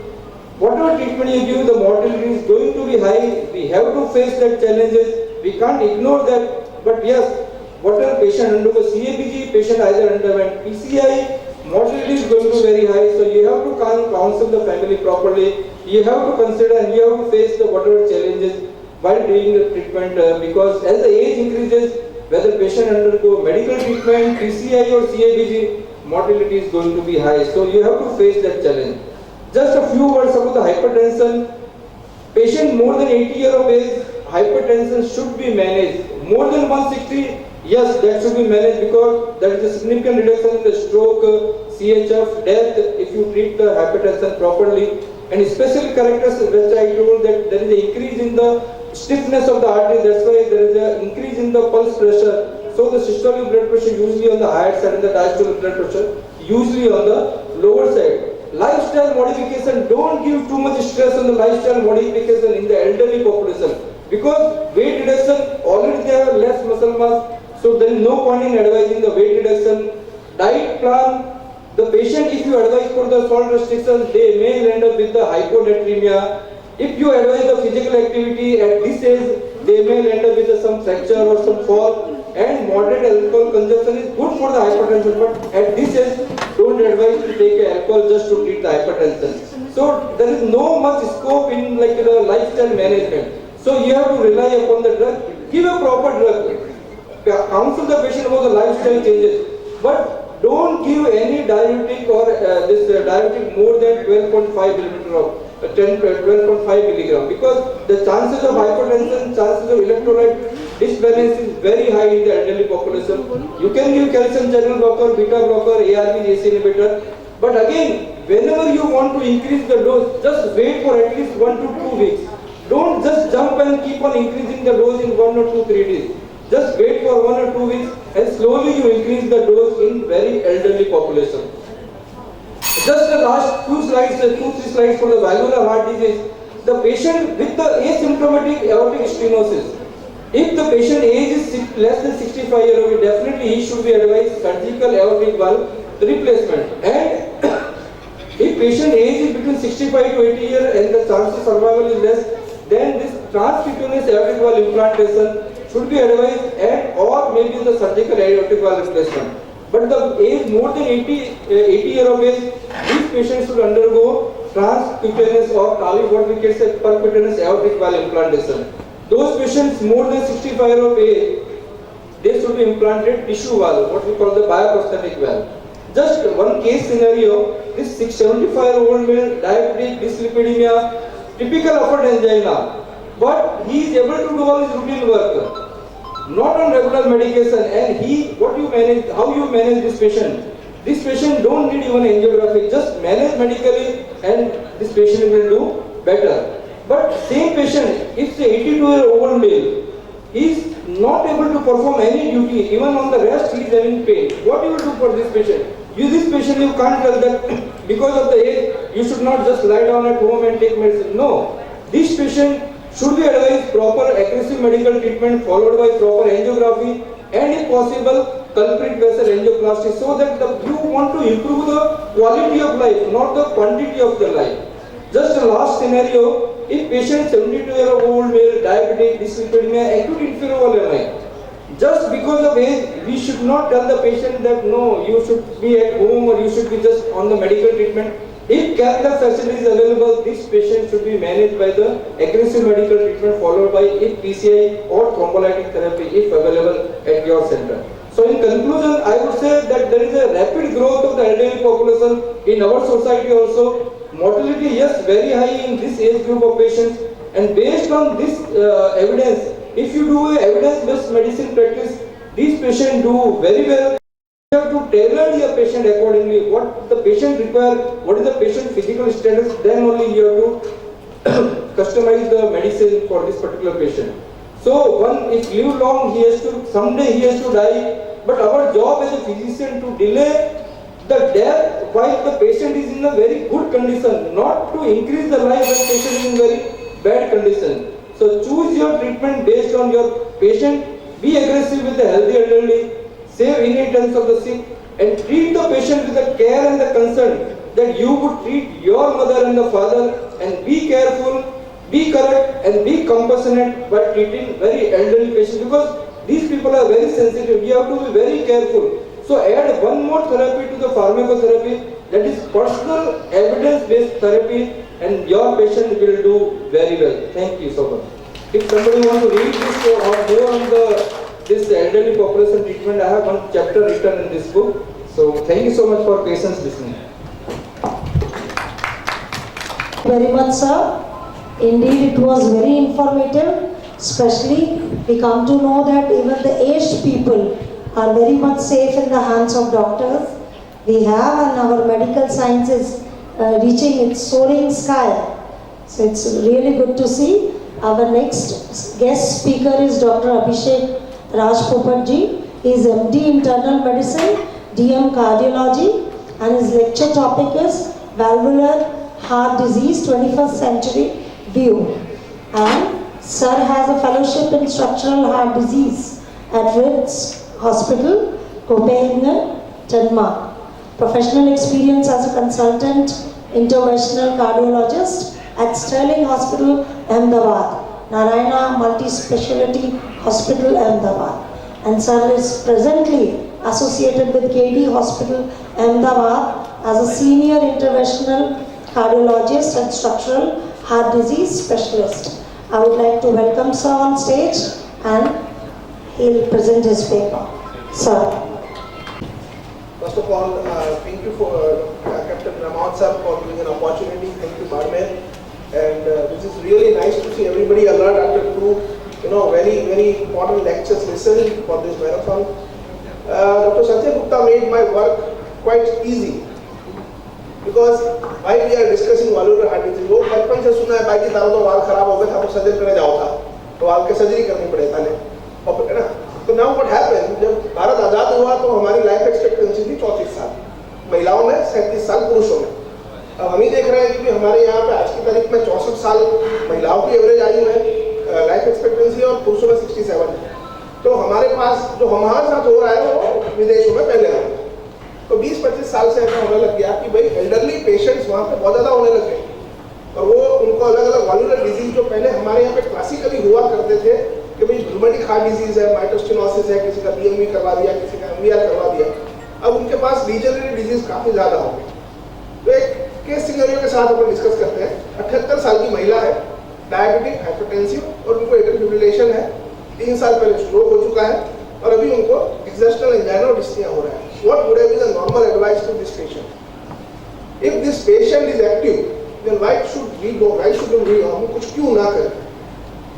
whatever treatment you give, the mortality is going to be high. We have to face that challenges. We can't ignore that. But yes, whatever patient undergoes CABG, patient either underwent PCI, mortality is going to be very high. So you have to counsel the family properly. You have to consider and you have to face the whatever challenges while doing the treatment, because as the age increases, whether patient undergo medical treatment, PCI or CABG, mortality is going to be high. So you have to face that challenge. Just a few words about the hypertension. Patient more than 80 years of age, hypertension should be managed. More than 160, yes, that should be managed, because there is a significant reduction in the stroke, CHF, death if you treat the hypertension properly. And special characters which I told that there is an increase in the stiffness of the artery, that's why there is an increase in the pulse pressure. So the systolic blood pressure usually on the higher side and the diastolic blood pressure usually on the lower side. Lifestyle modification, don't give too much stress on the lifestyle modification in the elderly population, because weight reduction, already they have less muscle mass, so there is no point in advising the weight reduction. Diet plan, the patient, if you advise for the salt restrictions, they may end up with the hyponatremia. If you advise the physical activity at this age, they may end up with some fracture or some fall. And moderate alcohol consumption is good for the hypertension, but at this age, don't advise to take alcohol just to treat the hypertension. So there is no much scope in like the lifestyle management. So you have to rely upon the drug. Give a proper drug. Counsel the patient about the lifestyle changes, but don't give any diuretic or this diuretic more than 12.5 millimeter of 12.5 milligram, because the chances of hypertension, chances of electrolyte disbalance is very high in the elderly population. You can give calcium channel blocker, beta blocker, ARB, AC inhibitor, but again, whenever you want to increase the dose, just wait for at least 1 to 2 weeks. Don't just jump and keep on increasing the dose in 1 or 2, 3 days. Just wait for 1 or 2 weeks and slowly you increase the dose in very elderly population. Just the last few slides, 2-3 slides for the valvular heart disease. The patient with the asymptomatic aortic stenosis, if the patient age is less than 65 years old, definitely he should be advised surgical aortic valve replacement. And if patient age is between 65 to 80 years and the chance of survival is less, then this transcutaneous aortic valve implantation should be advised, and or maybe the surgical aortic valve replacement. But the age more than 80 years of age, these patients should undergo transcutaneous or TAVI, what we can say percutaneous aortic valve implantation. Those patients more than 65 years of age, they should be implanted tissue valve, what we call the bioprosthetic valve. Just one case scenario, this 75-year-old male, diabetic, dyslipidemia, typical upper angina, but he is able to do all his routine work, not on regular medication, and how you manage this patient? This patient don't need even angiography, just manage medically and this patient will do better. But same patient, if say 82-year-old male, he is not able to perform any duty, even on the rest he is having pain. What you will do for this patient? This patient you can't tell that because of the age, you should not just lie down at home and take medicine. No, this patient should be advised proper aggressive medical treatment followed by proper angiography and if possible culprit vessel angioplasty, so that you want to improve the quality of life, not the quantity of the life. Just a last scenario, if patient 72-year-old male, diabetic, dyslipidemia, acute inferior VMI, just because of age, we should not tell the patient that no, you should be at home or you should be just on the medical treatment. If capital facility is available, this patient should be managed by the aggressive medical treatment followed by if PCI or thrombolytic therapy if available at your center. So in conclusion, I would say that there is a rapid growth of the elderly population in our society also. Mortality, yes, very high in this age group of patients, and based on this evidence, if you do a evidence-based medicine practice, these patients do very well. You have to tailor your patient accordingly. What the patient require, what is the patient physical status, then only you have to customize the medicine for this particular patient. So one, if live long, someday he has to die. But our job as a physician to delay the death while the patient is in a very good condition, not to increase the life when patient is in very bad condition. So choose your treatment based on your patient. Be aggressive with the healthy elderly. Save inheritance of the sick, and treat the patient with the care and the concern that you would treat your mother and the father, and be careful, be correct, and be compassionate while treating very elderly patients, because these people are very sensitive. You have to be very careful. So add one more therapy to the pharmacotherapy, that is personal evidence-based therapy, and your patient will do very well. Thank you so much. If somebody wants to read this or more on this elderly population treatment, I have one chapter written in this book. So thank you so much for patience listening. Very much, sir. Indeed, it was very informative. Especially, we come to know that even the aged people are very much safe in the hands of doctors. We have, and our medical science is reaching its soaring sky. So it's really good to see. Our next guest speaker is Dr. Abhishek Raj Popat-ji. He is MD Internal Medicine, DM Cardiology, and his lecture topic is Valvular Heart Disease 21st Century View. And Sir has a fellowship in Structural Heart Disease at Ritz Hospital, Copenhagen, Denmark. Professional experience as a consultant interventional cardiologist at Sterling Hospital, Ahmedabad. Narayana Multi-Speciality Hospital, Ahmedabad. And Sir is presently associated with KD Hospital, Ahmedabad as a senior interventional cardiologist and structural heart disease specialist. I would like to welcome Sir on stage and he'll present his paper. Sir. First of all, thank you for Captain Ramawat sir for giving an opportunity. Thank you, Barman. And this is really nice to see everybody alert after two, very important lectures listening for this marathon. Dr. Sanjay Gupta made my work quite easy because while we are discussing valvular heart disease, वो बचपन से सुना है भाई कि तारों तो वाल खराब हो गए था, तो सर्जरी करने जाओ था, तो वाल के सर्जरी करनी पड़े था ने, और है ना? तो now what happened, जब भारत आजाद हुआ तो हमारी लाइफ एक्सपेक्टेंसी थी 34 साल, महिलाओं में 37 साल, पुरुषों में। अब हम ही देख रहे हैं कि हमारे यहाँ पे आज की तारीख में 64 साल महिलाओं की एवरेज आयु है लाइफ एक्सपेक्टेंसी और पुरुषों में 67 है। तो हमारे पास जो हमारे साथ हो रहा है वो विदेशों में पहले है। तो 20-25 साल से ऐसा होने लग गया कि भाई एल्डरली पेशेंट्स वहाँ पे बहुत ज़्यादा होने लग गए और वो उनको अलग अलग वैल्वुलर डिजीज जो पहले हमारे यहाँ पे क्लासिकली हुआ करते थे कि भाई रूमेटिक हार्ट डिजीज है, माइटोस्टेनोसिस है, किसी का बीएमवी करवा दिया, किसी का एमवीआर करवा दिया, अब उनके पास डिजेनरेटिव डिजीज काफ़ी ज़्यादा हो गई। तो एक केस सिनेरियो के साथ अपन डिस्कस करते हैं। 78 साल की महिला है, डायबिटिक, हाइपरटेंसिव और उनको एट्रियल फिब्रिलेशन है, 3 साल पहले स्ट्रोक हो चुका है और अभी उनको एक्सर्शनल एंजाइना और डिस्निया हो रहा है। What would have been the normal advice to this patient? If this patient is active, then why should we go? Why should we हम कुछ क्यों ना करें?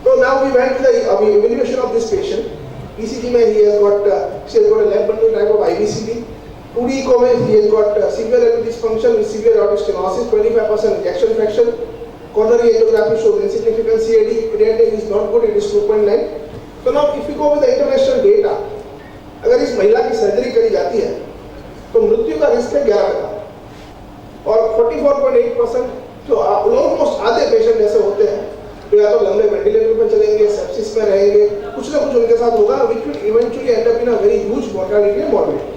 So now we went to the evaluation of this patient. ECG में she has got a left bundle type of IVCD. 2D echo में he has got severe aortic dysfunction with severe aortic stenosis, 25% ejection fraction. Coronary angiography shows insignificant CAD. Creatinine is not good, it is 2.9. So now if we go with the international data, अगर इस महिला की surgery करी जाती है तो मृत्यु का रिस्क है 11% और 44.8% जो ऑलमोस्ट आधे पेशेंट ऐसे होते हैं तो या तो लंबे वेंटिलेटर पर चलेंगे, सेप्सिस में रहेंगे, कुछ ना कुछ उनके साथ होगा, which will eventually end up in a very huge mortality and morbidity.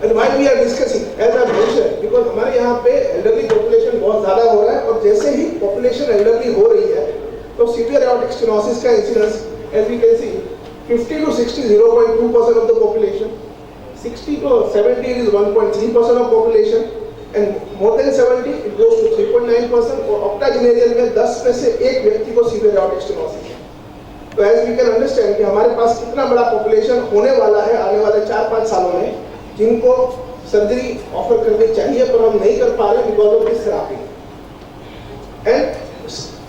And why we are discussing, as I mentioned, because हमारे यहाँ पे elderly population बहुत ज़्यादा हो रहा है और जैसे ही population elderly हो रही है तो severe aortic stenosis का incidence, as we can see, 50 to 60 0.2% of the population, 60 to 70 is 1.3% of population, and more than 70 it goes to 3.9%. और octogenarian में 10 में से एक व्यक्ति को severe aortic stenosis है। तो as we can understand कि हमारे पास कितना बड़ा population होने वाला है आने वाले 4-5 सालों में जिनको सर्जरी ऑफर करनी चाहिए पर हम नहीं कर पा रहे because of this therapy. And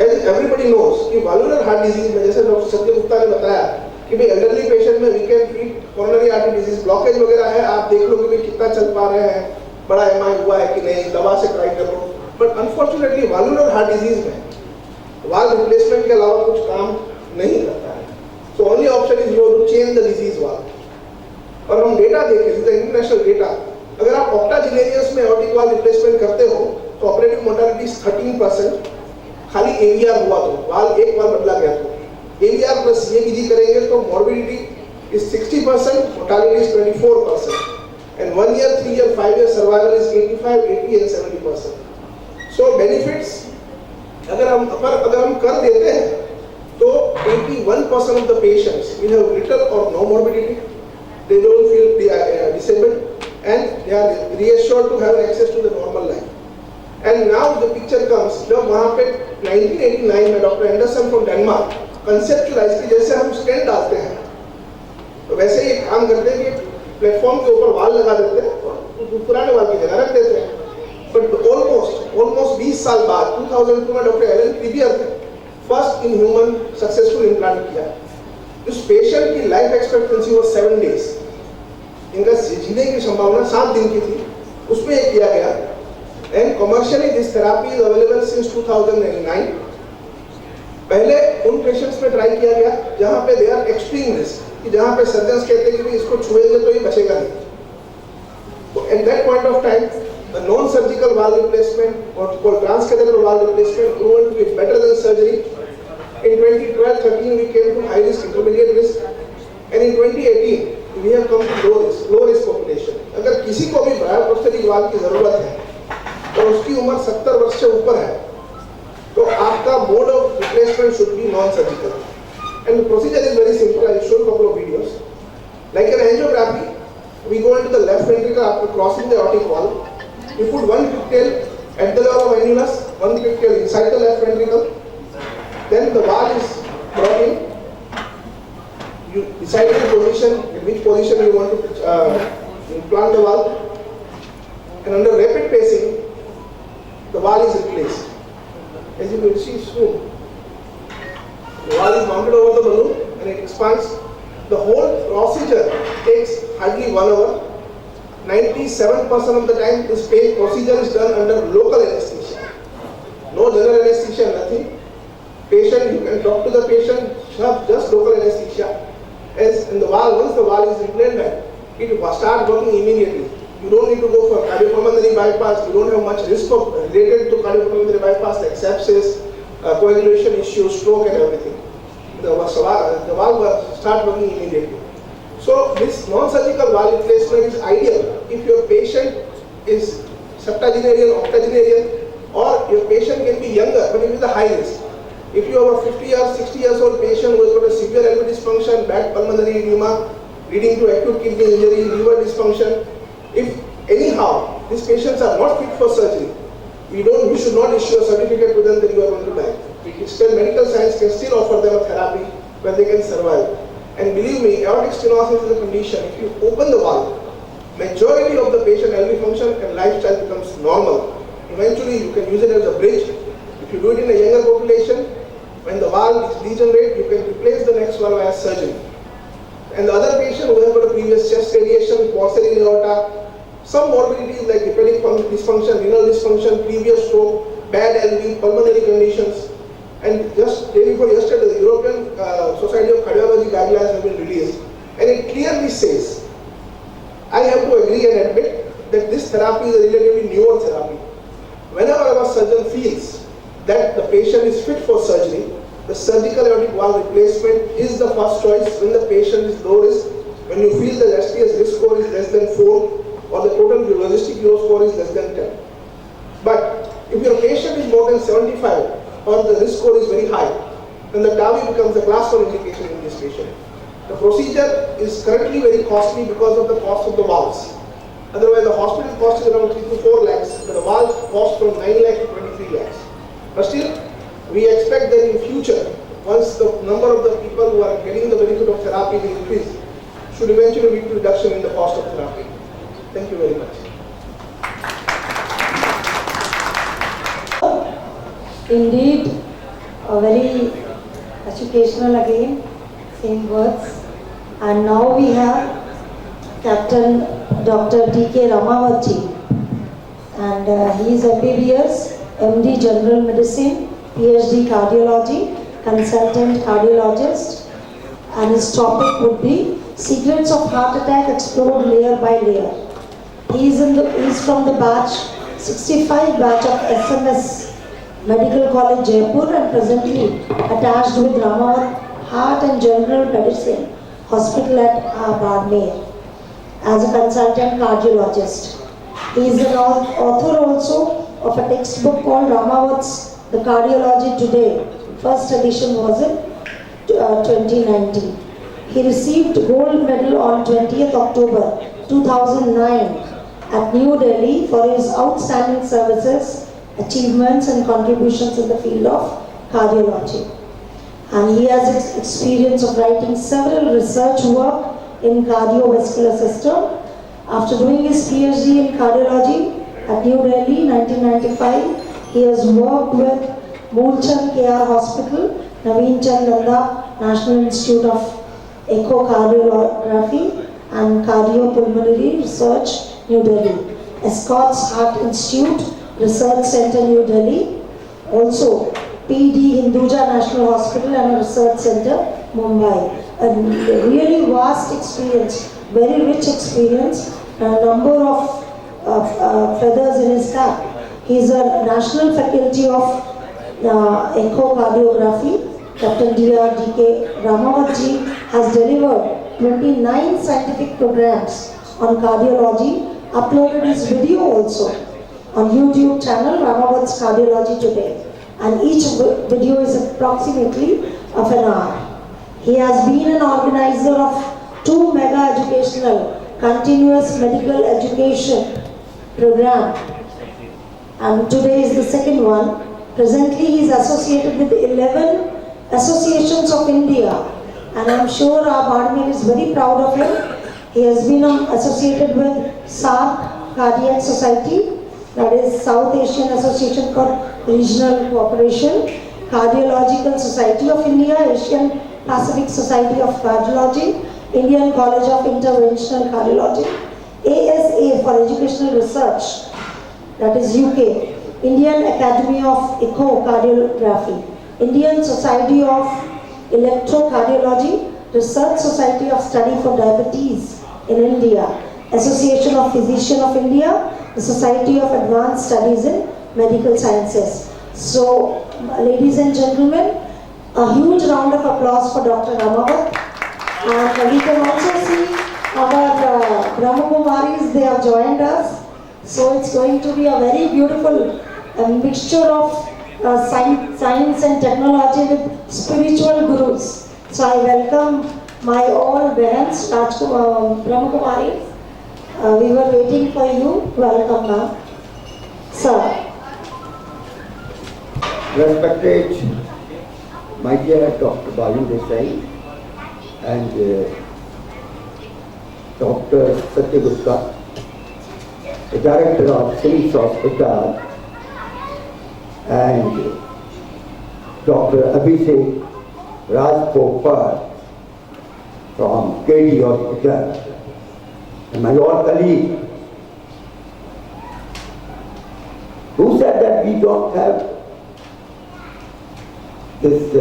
as everybody knows कि valvular heart disease में जैसे डॉक्टर संजय गुप्ता ने बताया कि कि भाई एल्डरली पेशेंट में we can treat coronary artery disease, blockage वगैरह है, आप देख लो कि भाई कितना चल पा रहे हैं, बड़ा एमआई हुआ है कि नहीं, दवा से ट्राई कर लो। But unfortunately valvular heart disease में वाल्व रिप्लेसमेंट के अलावा कुछ काम नहीं करता है। So only option is you to change the disease valve. और हम डेटा देखें, इंटरनेशनल डेटा, अगर आप ऑक्टाजिनेरियस में एओर्टिक वाल्व रिप्लेसमेंट करते हो तो ऑपरेटिव मोर्टालिटी 13%, खाली एवीआर हुआ तो वाल्व एक बार बदला गया तो। AVR plus CABG करेंगे तो morbidity is 60%, mortality is 24%, and 1 year, 3 year, 5 year survival is 85, 80 and 70%. So benefits अगर हम कर देते हैं तो 81% of the patients will have little or no morbidity, they don't feel disabled, and they are reassured to have access to the normal life. And now the picture comes, जब वहाँ पे 1989 में doctor Anderson from Denmark conceptualise की, जैसे हम stent डालते हैं तो वैसे ही काम करते हैं कि प्लेटफॉर्म के ऊपर वाल लगा देते हैं और पुराने वाल की जगह रख देते हैं। बट ऑलमोस्ट 20 साल बाद 2002 में डॉक्टर एलन क्रीबियर थे first in human successful implant किया। उस पेशेंट की लाइफ एक्सपेक्टेंसी वो 7 days, इनका जीने की संभावना 7 दिन की थी, उसमें ये किया गया। And commercially this therapy is available since 2009। पहले उन पेशेंट्स में ट्राई किया गया जहां पे दे आर एक्सट्रीम रिस्क, कि जहां पे सर्जन्स कहते हैं कि इसको छुएंगे तो ये बचेगा नहीं। तो at that point of time the non surgical valve replacement और transcatheter valve replacement proven to be better than surgery. In 2012-13 we came to high risk, intermediate risk, and in 2018 we have come to low risk population. अगर किसी को भी ब्रायोप्रोस्थेटिक valve की जरूरत है और उसकी उम्र 70 वर्ष से ऊपर है तो आपका mode of replacement should be non-surgical. And the procedure is very simple. I will show you a couple of videos. Like an angiography, we go into the left ventricle after crossing the aortic valve. We put one pigtail at the level of annulus, one pigtail inside the left ventricle. Then the valve is brought in. You decide the position, in which position you want to implant the valve. And under rapid pacing, the valve is replaced. As you will see soon, the valve is mounted over the balloon and it expands. The whole procedure takes hardly 1 hour. 97% of the time this procedure is done under local anesthesia. No general anesthesia, nothing. Patient, you can talk to the patient, just local anesthesia. As in the valve, once the valve is implanted, it will start working immediately. You don't need to go for cardiopulmonary bypass. You don't have much risk of related to cardiopulmonary bypass like sepsis, coagulation issues, stroke and everything. The valve will start working immediately. So this non-surgical valve replacement is ideal if your patient is septuagenarian, octogenarian, or your patient can be younger but it is a high risk. If you have a 50 or 60 years old patient who has got a severe LV dysfunction, bad pulmonary edema leading to acute kidney injury, liver dysfunction, if anyhow these patients are not fit for surgery, we should not issue a certificate to them that you are going to die. Still, medical science can still offer them a therapy where they can survive. And believe me, aortic stenosis is a condition. If you open the valve, majority of the patient LV function and lifestyle becomes normal. Eventually, you can use it as a bridge. If you do it in a younger population, when the valve is degenerate, you can replace the next valve as surgery. And the other patient who has got a previous chest radiation, porcelain aorta, some morbidities like hepatic dysfunction, renal dysfunction, previous stroke, bad LV, pulmonary conditions. And just day before yesterday, the European Society of Cardiology guidelines have been released. And it clearly says, I have to agree and admit that this therapy is a relatively newer therapy. Whenever our surgeon feels that the patient is fit for surgery, the surgical aortic valve replacement is the first choice when the patient is low risk, when you feel the STS risk score is less than 4 or the total logistic euro score is less than 10. But if your patient is more than 75 or the risk score is very high, then the TAVI becomes a class 1 indication in this patient. The procedure is currently very costly because of the cost of the valves. Otherwise, the hospital cost is around 3 to 4 lakhs, but the valve costs from 9 lakhs to 23 lakhs. But still, we expect that in future, once the number of the people who are getting the benefit of therapy will increase, should eventually lead to reduction in the cost of therapy. Thank you very much. Indeed, a very educational again, same words. And now we have Captain Dr. D.K. Ramawat ji. And he is MBBS, MD General Medicine, PhD Cardiology, Consultant Cardiologist. And his topic would be Secrets of Heart Attack Explored Layer by Layer. He is from the batch 65 batch of SMS Medical College Jaipur and presently attached with Ramawat Heart and General Medicine Hospital at Barmer as a consultant cardiologist. He is an author also of a textbook called Ramawat's The Cardiology Today. First edition was in 2019. He received gold medal on 20th October 2009 at New Delhi for his outstanding services, achievements and contributions in the field of cardiology. And he has experience of writing several research work in cardiovascular system. After doing his PhD in cardiology at New Delhi 1995, he has worked with Moolchand KR Hospital, Naveen Chand Nanda National Institute of Echocardiography and Cardiopulmonary Research, New Delhi, Escorts Heart Institute Research Center, New Delhi, also PD Hinduja National Hospital and Research Center, Mumbai. A really vast experience, very rich experience, a number of feathers in his cap. He is a national faculty of echocardiography. Captain Dr. D.K. Ramawat ji has delivered 29 scientific programs on cardiology, uploaded his video also on YouTube channel Ramawat's Cardiology Today, and each video is approximately of an hour. He has been an organizer of 2 mega educational continuous medical education program, and today is the second one. Presently he is associated with 11 associations of India, and I am sure our Barmer is very proud of him. He has been associated with SARC Cardiac Society, that is South Asian Association for Regional Cooperation, Cardiological Society of India, Asian Pacific Society of Cardiology, Indian College of Interventional Cardiology, ASA for Educational Research, that is UK, Indian Academy of Echocardiography, Indian Society of Electrocardiology, Research Society of Study for Diabetes in India, Association of Physicians of India, the Society of Advanced Studies in Medical Sciences. So, ladies and gentlemen, a huge round of applause for Dr. Ramawat. And we can also see our Brahmakumaris, they have joined us. So it's going to be a very beautiful mixture of science and technology with spiritual gurus. So I welcome my all parents, Brahmakumaris. We were waiting for you. Welcome, ma'am. Sir. Respected my dear Dr. Balu Desai and Dr. Satyagupta, the Director of Sims Hospital, and Dr. Abhishek Rajpopar from KD Hospital, and my old colleague who said that we don't have this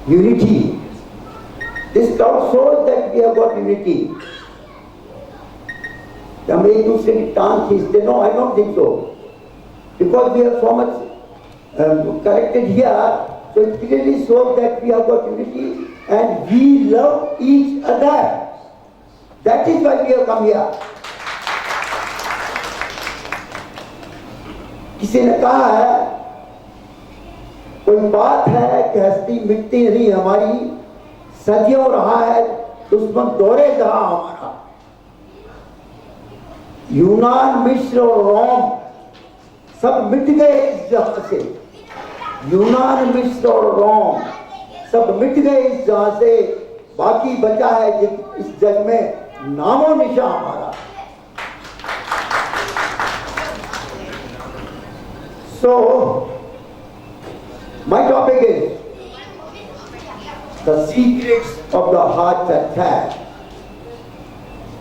unity. This crowd shows that we have got unity. हम एक दूसरे की टांग खींचते, no, I don't think so. Because we have so much connected here, so it clearly shows that we have got unity and we love each other. That is why we have come here. किसी ने कहा है, कोई बात है कि हस्ती मिटती नहीं हमारी, सदियों रहा है दुश्मन दौरे जहां हमारा। यूनान, मिस्र और रोम सब मिट गए इस जहां से। यूनान, मिस्र और रोम सब मिट गए इस जहां से, बाकी बचा है इस जग में नामो निशा हमारा। So, my topic is the secrets of the heart attack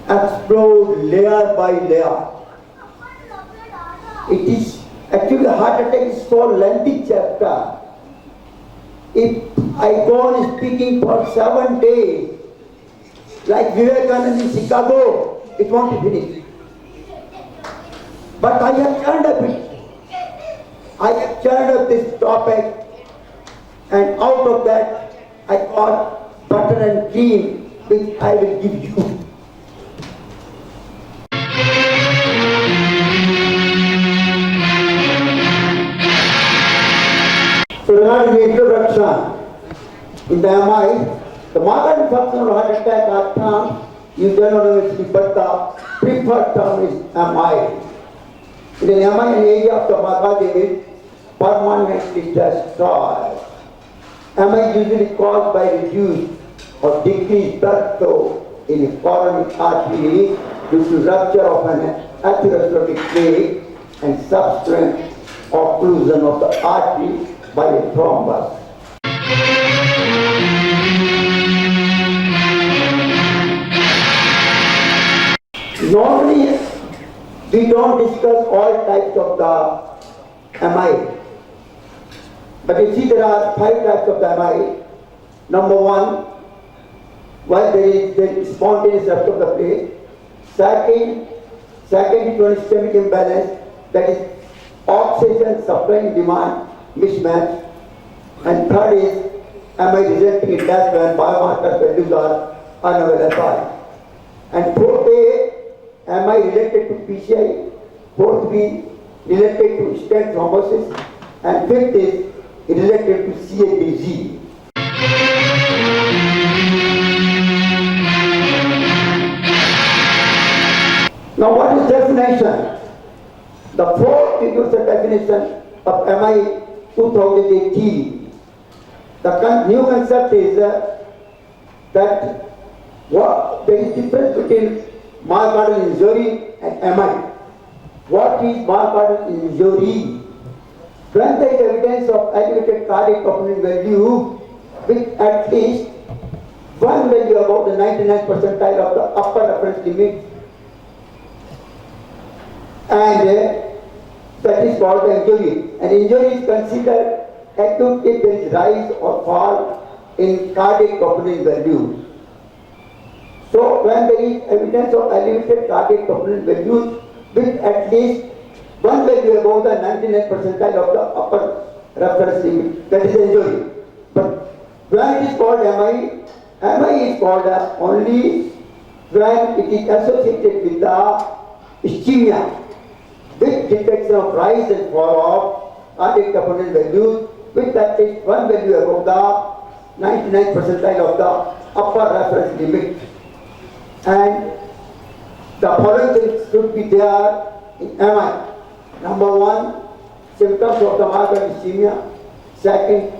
explode layer by layer. It is actually heart attack is so lengthy chapter. If I go on speaking for 7 days, like Vivekananda in Chicago, it won't be finished. But I have turned up it. I have turned up this topic, and out of that I got butter and cream, which I will give you. So regarding the introduction, in the MI, the marker function of heart attack are terms you don't know, but the preferred term is MI. In an MI, an area of the myocardium is permanently destroyed. MI is usually caused by reduced or decreased blood flow in a coronary artery due to rupture of an atherosclerotic plate and subsequent occlusion of the artery by a thrombus. Normally, we don't discuss all types of the MI. But you see there are 5 types of the MI. Number 1, while there is the spontaneous rupture of the plate. Second is when systemic imbalance, that is oxygen supply and demand mismatch. And third is MI resulting in death when biomarker values are unavailable. And fourth A, MI related to PCI, fourth B related to stent thrombosis, and fifth is related to CABG. Now what is definition? The fourth universal definition of MI 2018. The new concept is that there is difference between myocardial injury and MI. What is myocardial injury? When there is evidence of elevated cardiac troponin value with at least one value above the 99th percentile of the upper reference limit, and that is called the injury. An injury is considered acute if there is rise or fall in cardiac troponin value. So when there is evidence of elevated cardiac troponin values with at least one value above the 99th percentile of the upper reference limit, that is injury. But when it is called MI, MI is called only when it is associated with the ischemia, with detection of rise and fall of cardiac troponin values with at least one value above the 99th percentile of the upper reference limit. And the following things should be there in MI. Number 1, symptoms of the myocardial ischemia. Second,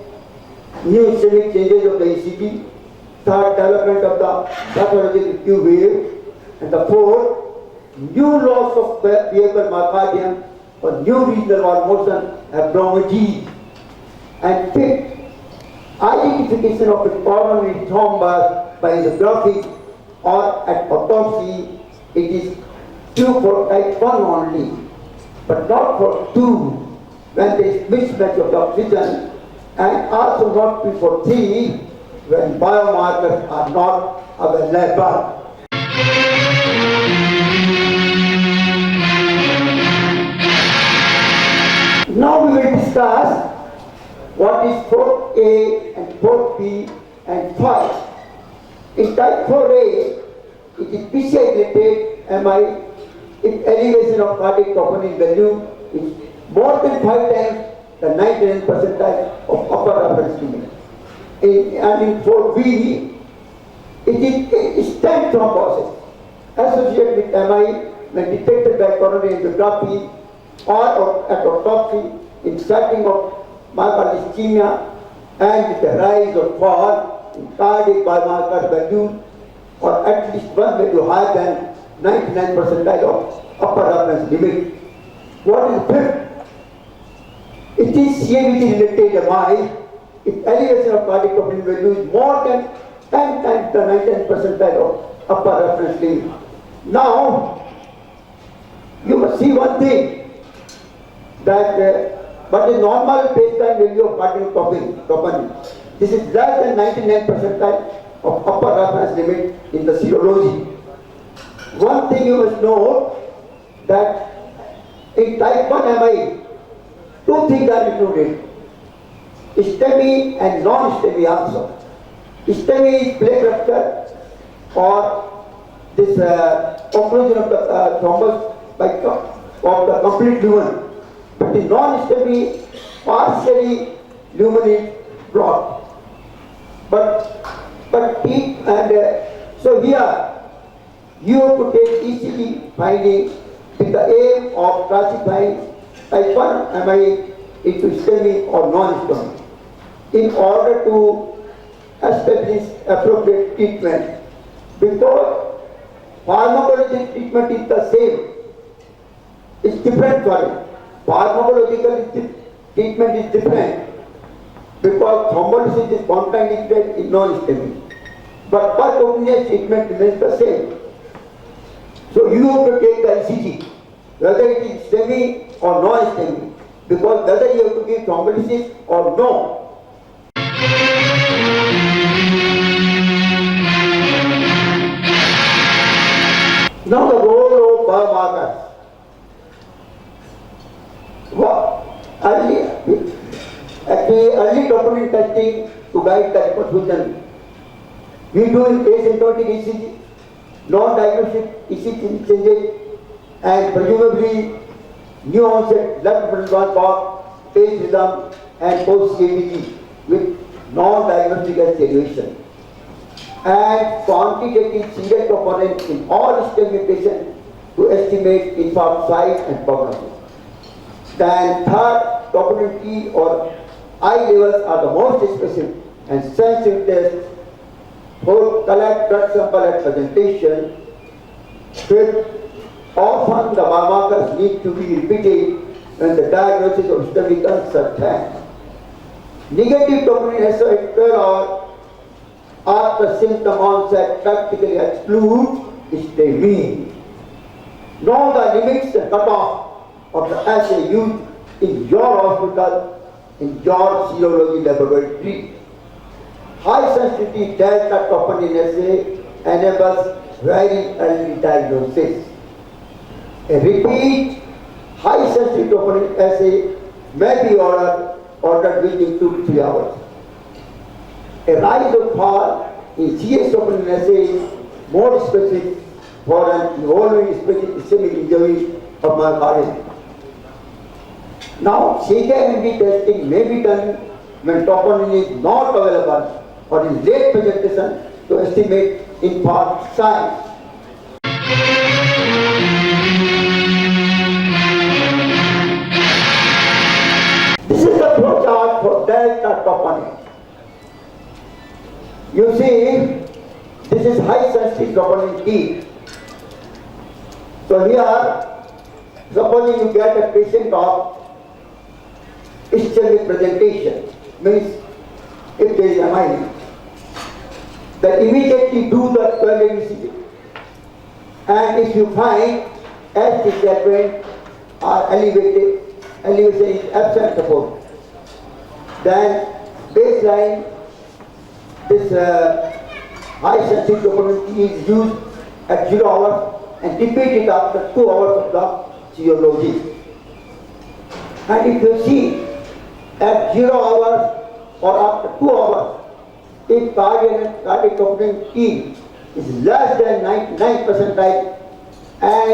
new ischemic changes of the ECG. Third, development of the pathological Q wave. And the fourth, new loss of vehicle myocardium or new regional wall motion abnormality. And fifth, identification of a coronary thrombus by angiography or at autopsy. It is true for type 1 only, but not for 2 when there is mismatch of the oxygen, and also not true for 3 when biomarkers are not available. Now we will discuss what is 4A and 4B and 5. In type 4A, it is PCI related MI if elevation of cardiac troponin value is more than 5 times the 99th percentile of upper reference limit. And in 4B, it is stent thrombosis associated with MI when detected by coronary angiography or at autopsy in setting of myocardial ischemia and with the rise or fall in cardiac biomarker value or at least one value higher than 99th percentile of upper reference limit. What is fifth? It is CME related MI if elevation of cardiac troponin value is more than 10 times the 99th percentile of upper reference limit. Now, you must see one thing, that what is normal baseline value of cardinal troponin. This is less than 99th percentile of upper reference limit in the serology. One thing you must know, that in type 1 MI, two things are included, STEMI and non-STEMI also. STEMI is plaque rupture or this occlusion of the thrombus of the complete lumen. But the non-STEMI, partially lumen is blocked. So here you have to take ECG finding with the aim of classifying type 1 MI into STEMI or non-STEMI in order to establish appropriate treatment, because pharmacological treatment is the same. It's different, sorry. Pharmacological treatment is different because thrombolysis is contraindicated in non-STEMI. But percutaneous treatment remains the same. So you have to take the ECG, whether it is STEMI or non-STEMI, because whether you have to give thrombolysis or no. Now the role of biomarkers. Early troponin testing to guide the reconstruction. We do in asymptomatic ECG, non-diagnostic ECG changes, and presumably new onset left ventricular block, phase rhythm, and post-CME with non-diagnostic attenuation. And quantitative single troponin in all STEMI patients to estimate infarct size and prognosis. Then third, troponin T or I levels are the most specific and sensitive tests for collect blood sample at presentation. Fifth, often the biomarkers need to be repeated when the diagnosis of STEMI becomes certain. Negative troponin SO at 12 hours after symptom onset practically excludes STEMI. Know the limits and cutoff of the assay used in your hospital, in your serology laboratory. High sensitivity delta troponin assay enables very early diagnosis. A repeat high sensitivity troponin assay may be ordered within 2 to 3 hours. A rise or fall in CS troponin assay is more specific for an evolving ischemic injury of myocardium. Now, CME testing may be done when troponin is not available or in late presentation to estimate infarct size. This is the flow chart for delta troponin. You see, this is high sensitivity troponin T. So here, supposing you get a patient of ischemic presentation, means if there is MI, then immediately do the 12 ECG. And if you find ST segment are elevated, elevation is absent support, then baseline this high sensitivity troponin is used at 0 hours and repeat it after 2 hours of the serology. And if you see at 0 hours or after 2 hours, if cardiac troponin T is less than 99 percentile and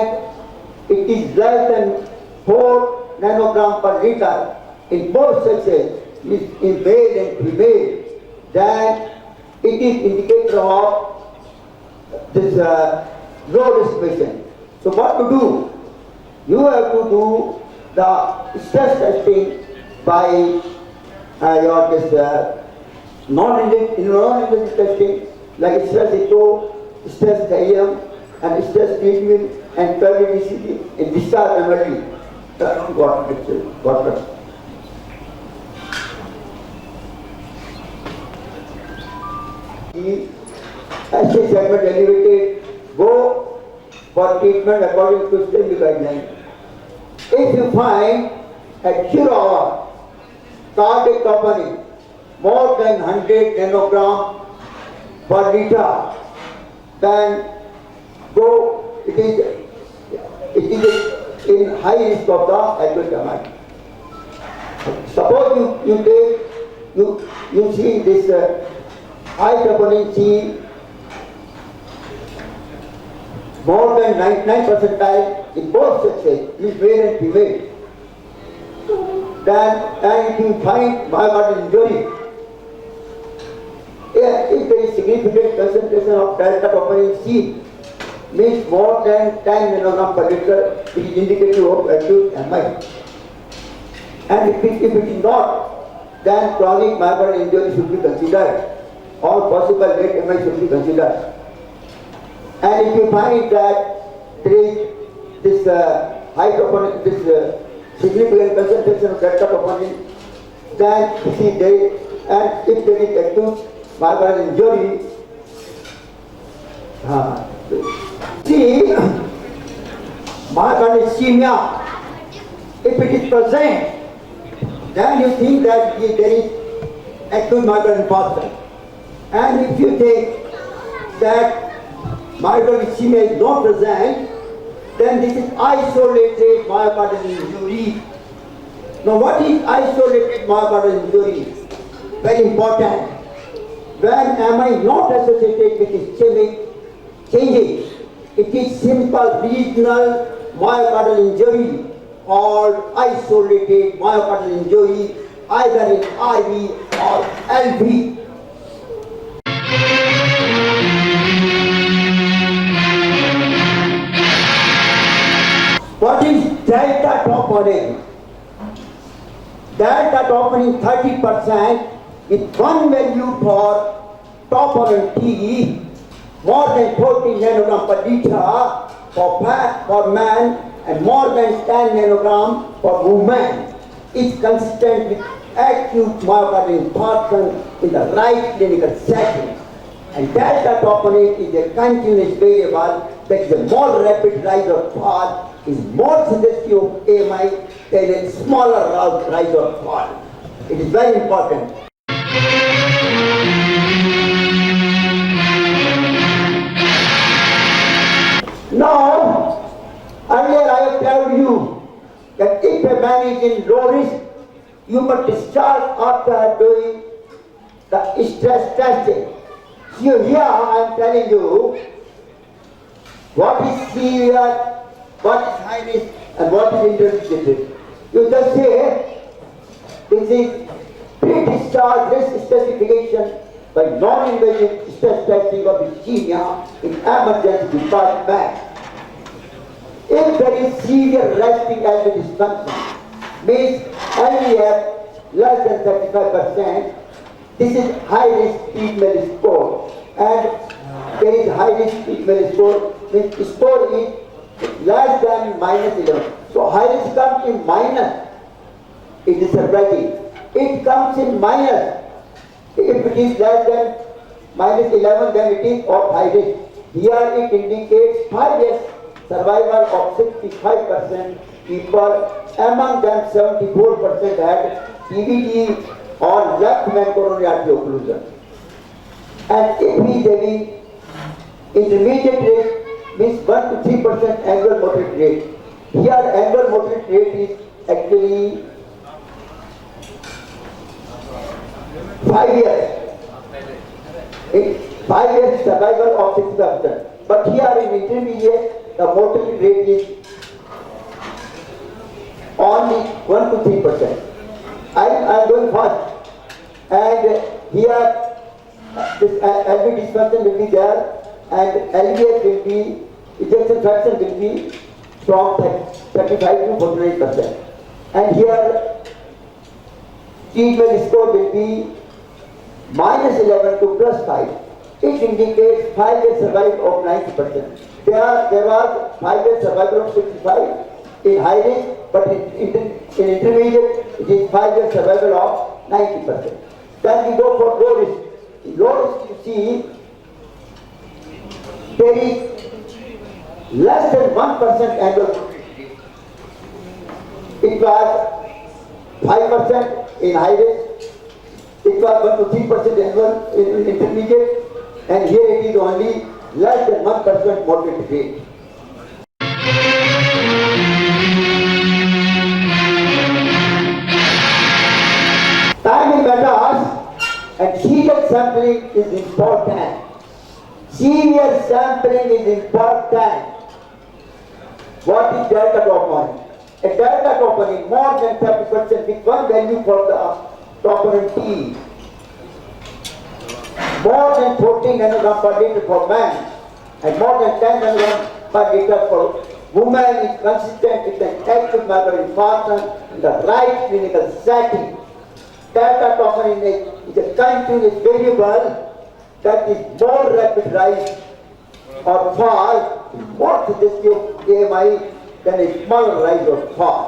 it is less than 4 nanogram per liter in both sexes, in male and female, then it is indicator of this low risk patient. So what to do? You have to do the stress testing by your this non-invasive testing like stress echo, stress diam, and stress treatment and pelvic ECG in discharge MRT. What treatment elevated, go for treatment according to CME guidelines. If you find at 0 hour cardiac troponin more than 100 nanogram per liter, then go, it is in high risk of the acute. Suppose you see this high troponin C more than 99 percentile in both sexes, means male and female. Then, and if you find myocardial injury, if there is significant concentration of delta troponin C, means more than 10 nanogram per liter, it is indicative of acute MI. And if it is not, then chronic myocardial injury should be considered. All possible late MI should be considered. And if you find that there is this high troponin, this significant concentration of delta troponin, then you see there, and if there is acute myocardial injury, see myocardial ischemia, if it is present, then you think that there is acute myocardial infarction. And if you think that myocardial ischemia is not present, then this is isolated myocardial injury. Now what is isolated myocardial injury? Very important. When MI not associated with ischemic changes, it is simple regional myocardial injury or isolated myocardial injury either in RV or LV. What is delta troponin? Delta troponin 30% with one value for troponin T more than 40 nanogram per liter for man and more than 10 nanogram for woman is consistent with acute myocardial infarction in the right clinical setting. And delta troponin is a continuous variable that is a more rapid rise or fall, is more suggestive of AMI than a smaller rise or fall. It is very important. Now, earlier I have told you that if a man is in low risk, you must discharge after doing the stress testing. So here I am telling you what is severe, what is high risk, and what is intermediate. You just say this is pre-discharge risk stratification by non-invasive stress testing of ischemia in emergency department. If there is severe resting LV dysfunction, means LVF less than 35%, this is high risk treatment score, and there is high risk treatment score, means score is less than -11. So high risk comes in minus. It is surprising. It comes in minus. If it is less than -11, then it is of high risk. Here it indicates 5 years survival of 65% people. Among them 74% had TBD or left main coronary artery occlusion. And if he is having intermediate rate, means 1 to 3% annual mortality rate. Here annual mortality rate is actually 5 years. 5 years survival of 60%. But here in intermediate, the mortality rate is only 1 to 3%. I am going fast. And here this LV dysfunction will be there, and LVF will be, ejection fraction will be from 35 to 49%. And here treatment score will be -11 to +5. It indicates 5 years survival of 90%. There was 5 years survival of 65 in high risk, but in intermediate it is 5 years survival of 90%. Then we go for low risk. Low risk, you see, there is less than 1% annual mortality rate. It was 5% in high risk, it was 1 to 3% annual in intermediate, and here it is only less than 1% mortality rate. Timing matters and serial sampling is important. Serial sampling is important. What is delta troponin? A delta troponin more than 30% with one value for the troponin T. More than 14 nanogram per liter for man and more than 10 nanogram per liter for woman is consistent with an active metabolic infarction in the right clinical setting. Delta troponin is a continuous variable that is more rapid rise or fall is more suggestive of AMI than a smaller rise or fall.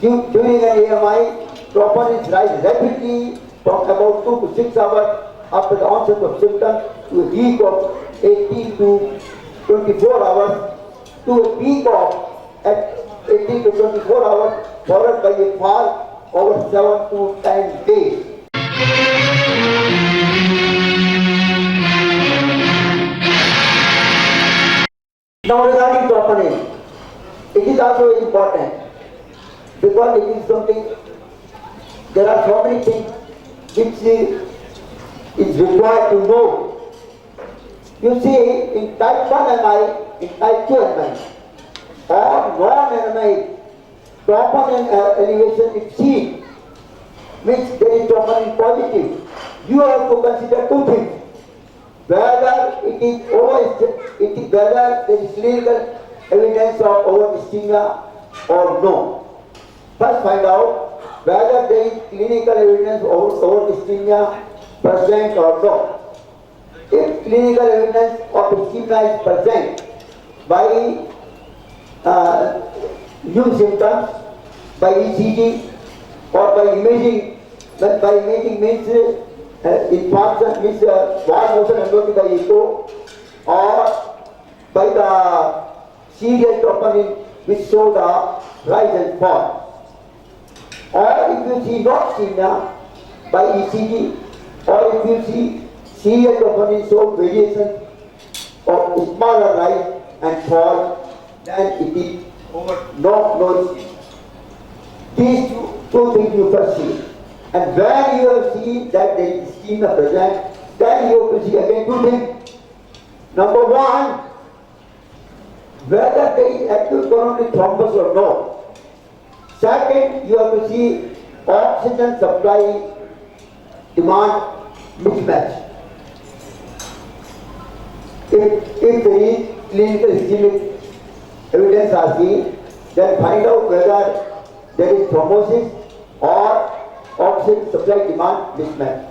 During an AMI, troponin rise rapidly from about 2 to 6 hours after the onset of symptoms to a peak of 18 to 24 hours to a peak of at 18 to 24 hours followed by a fall over 7 to 10 days. Now regarding troponin, it is also important because it is something, there are so many things which is required to know. You see, in type 1 MI, in type 2 MI, or non-MI, troponin elevation is seen, means there is troponin positive. You have to consider two things. Whether it is whether there is clinical evidence of over-ischemia or no. First find out whether there is clinical evidence of over-ischemia present or no. If clinical evidence of ischemia is present by new symptoms, by ECG or by imaging, but by imaging means infarction, means wall motion endoscopy by echo, or by the serial troponin which show the rise and fall. Or if you see not ischemia by ECG, or if you see serial troponin show variation of smaller rise and fall, then it is no ischemia. These two things you first see. And when you have seen that there is ischemia present, then you have to see again two things. Number one, whether there is acute coronary thrombus or no. Second, you have to see oxygen supply demand mismatch. If there is clinical ischemic evidence are seen, then find out whether there is thrombosis or oxygen supply demand mismatch.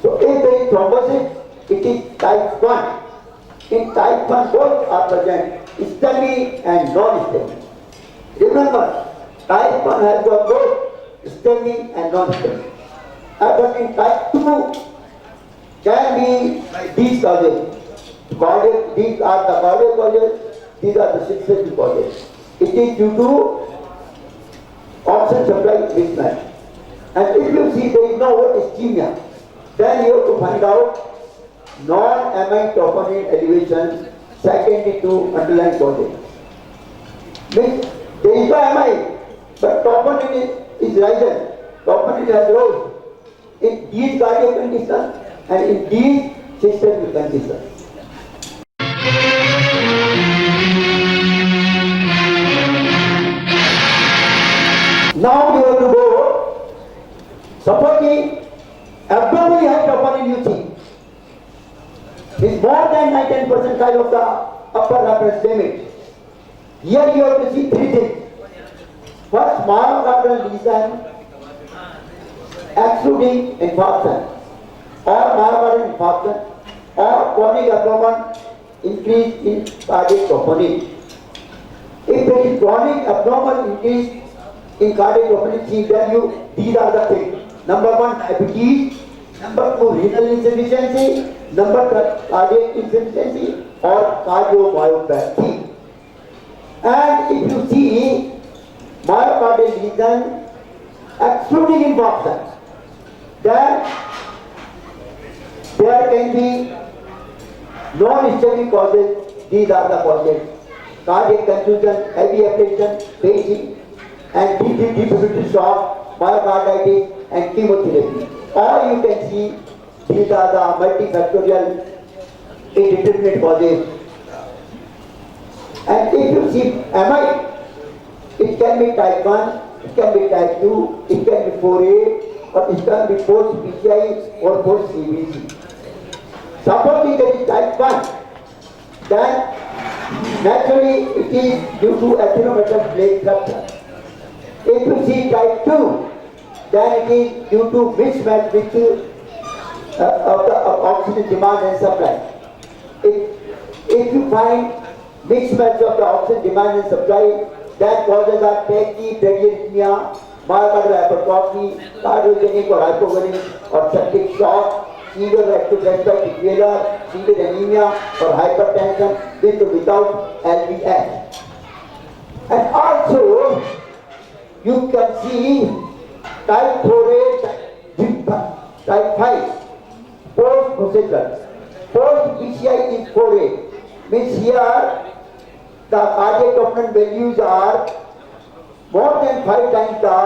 So if there is thrombosis, it is type 1. In type 1 both are present, STEMI and non-STEMI. Remember, type 1 has got both STEMI and non-STEMI. But in type 2 can be these causes. These are the cardiac causes, these are the systemic causes. It is due to oxygen supply mismatch. And if you see there is no ischemia, then you have to find out non-MI troponin elevation secondary to underlying causes. Means there is no MI, but troponin is risen, troponin has rose in these cardiac conditions and in these systemic conditions. Now you have to go, supposing abdominally high troponin you see is more than 10% kind of the upper reference limit. Here you have to see three things. First, myocardial lesion excluding infarction or myocardial infarction or chronic abdomen increase in cardiac troponin. If there is chronic abdominal increase in cardiac troponin, then these are the things. Number 1, diabetes. Number 2, renal insufficiency. Number 3, cardiac insufficiency. or cardiomyopathy. And if you see myocardial lesion excluding infarction, then there can be non-ischemic causes. These are the causes: cardiac confusion, heavy ablation, pacing, and defibrillator shock, myocarditis, and chemotherapy. Or you can see these are the multifactorial indeterminate causes. And if you see MI, it can be type 1, it can be type 2, it can be 4A, or it can be post-PCI or post-CBC. Supposing there is type 1, then naturally it is due to actinometal plaque rupture. If you see type 2, then it is due to mismatch with of oxygen demand and supply. If you find mismatch of the oxygen demand and supply, that causes are tachycardia, myocardial hypertrophy, cardiogenic or hypogenic or septic shock, severe active respiratory failure, severe anemia or hypertension with or without LVS. And also, you can see type 4A, type 5, post-procedure. Post-PCI is 4A, means here the cardiac troponin values are more than 5 times the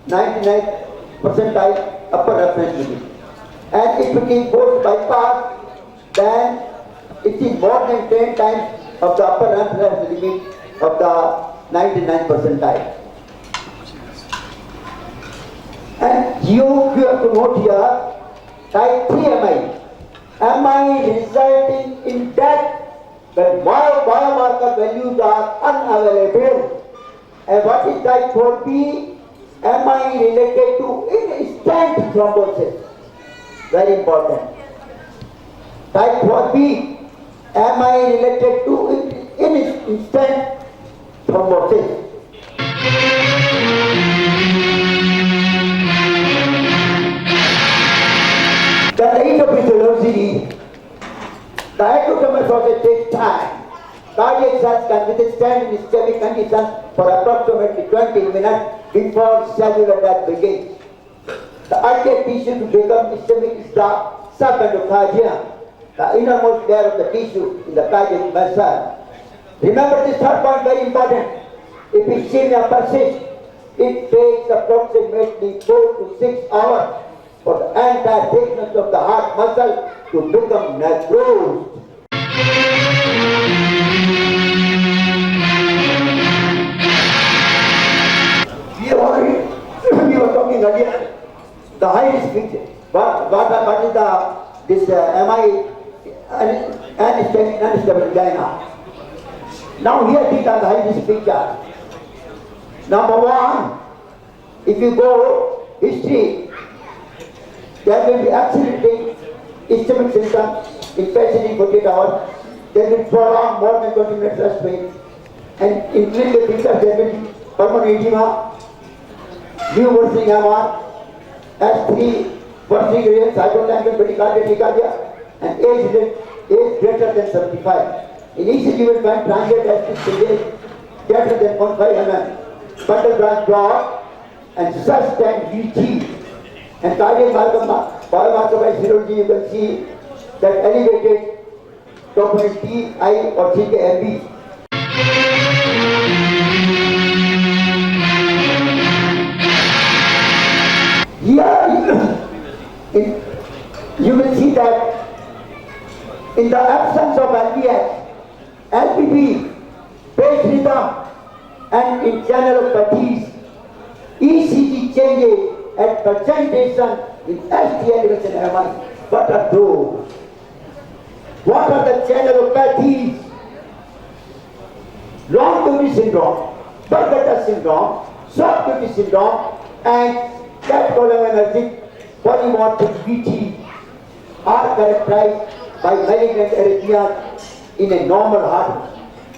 99 percentile upper reference limit. And if it is post bypass, then it is more than 10 times of the upper reference limit of the 99 percentile. And you have to note here type 3 MI. MI resulting in death when biomarker values are unavailable. And what is type 4B? MI related to instant thrombosis. Very important. Type 4B, MI related to instant thrombosis. The electrophysiology, the ectodermal process takes time. Cardiac cells can withstand in ischemic conditions for approximately 20 minutes before cellular death begins. The ultimate tissue to become ischemic is the subendocardium, the innermost layer of the tissue in the cardiac muscle. Remember this third point, very important. If ischemia persists, it takes approximately 4 to 6 hours for the entire thickness of the heart muscle to become necrosed. We were talking earlier, the high risk feature. What is this MI unstable angina? Now here these are the high risk features. Number one, if you go history, there will be accelerating ischemic symptoms in preceding 48 hours. There will prolong more than 20 minutes rest pain. And in clinical features, there will be pulmonary edema, new worsening MR, S3, worsening rates, hypotension, bradycardia, and age greater than 75. In ECG, you will find transient S3 stages greater than 0.5 mm, bundle branch block, and sustained VT. And cardiac biomarker by serology, you can see that elevated troponin T, I or CKMB. Here you will see that in the absence of LPS, LPP, paced rhythm, and in channelopathies, ECG changes at presentation in ST elevation MI. What are those? What are the channelopathies? Long QT syndrome, Berger syndrome, short QT syndrome, and catecholinergic polymorphic VT are characterized by malignant arrhythmias in a normal heart,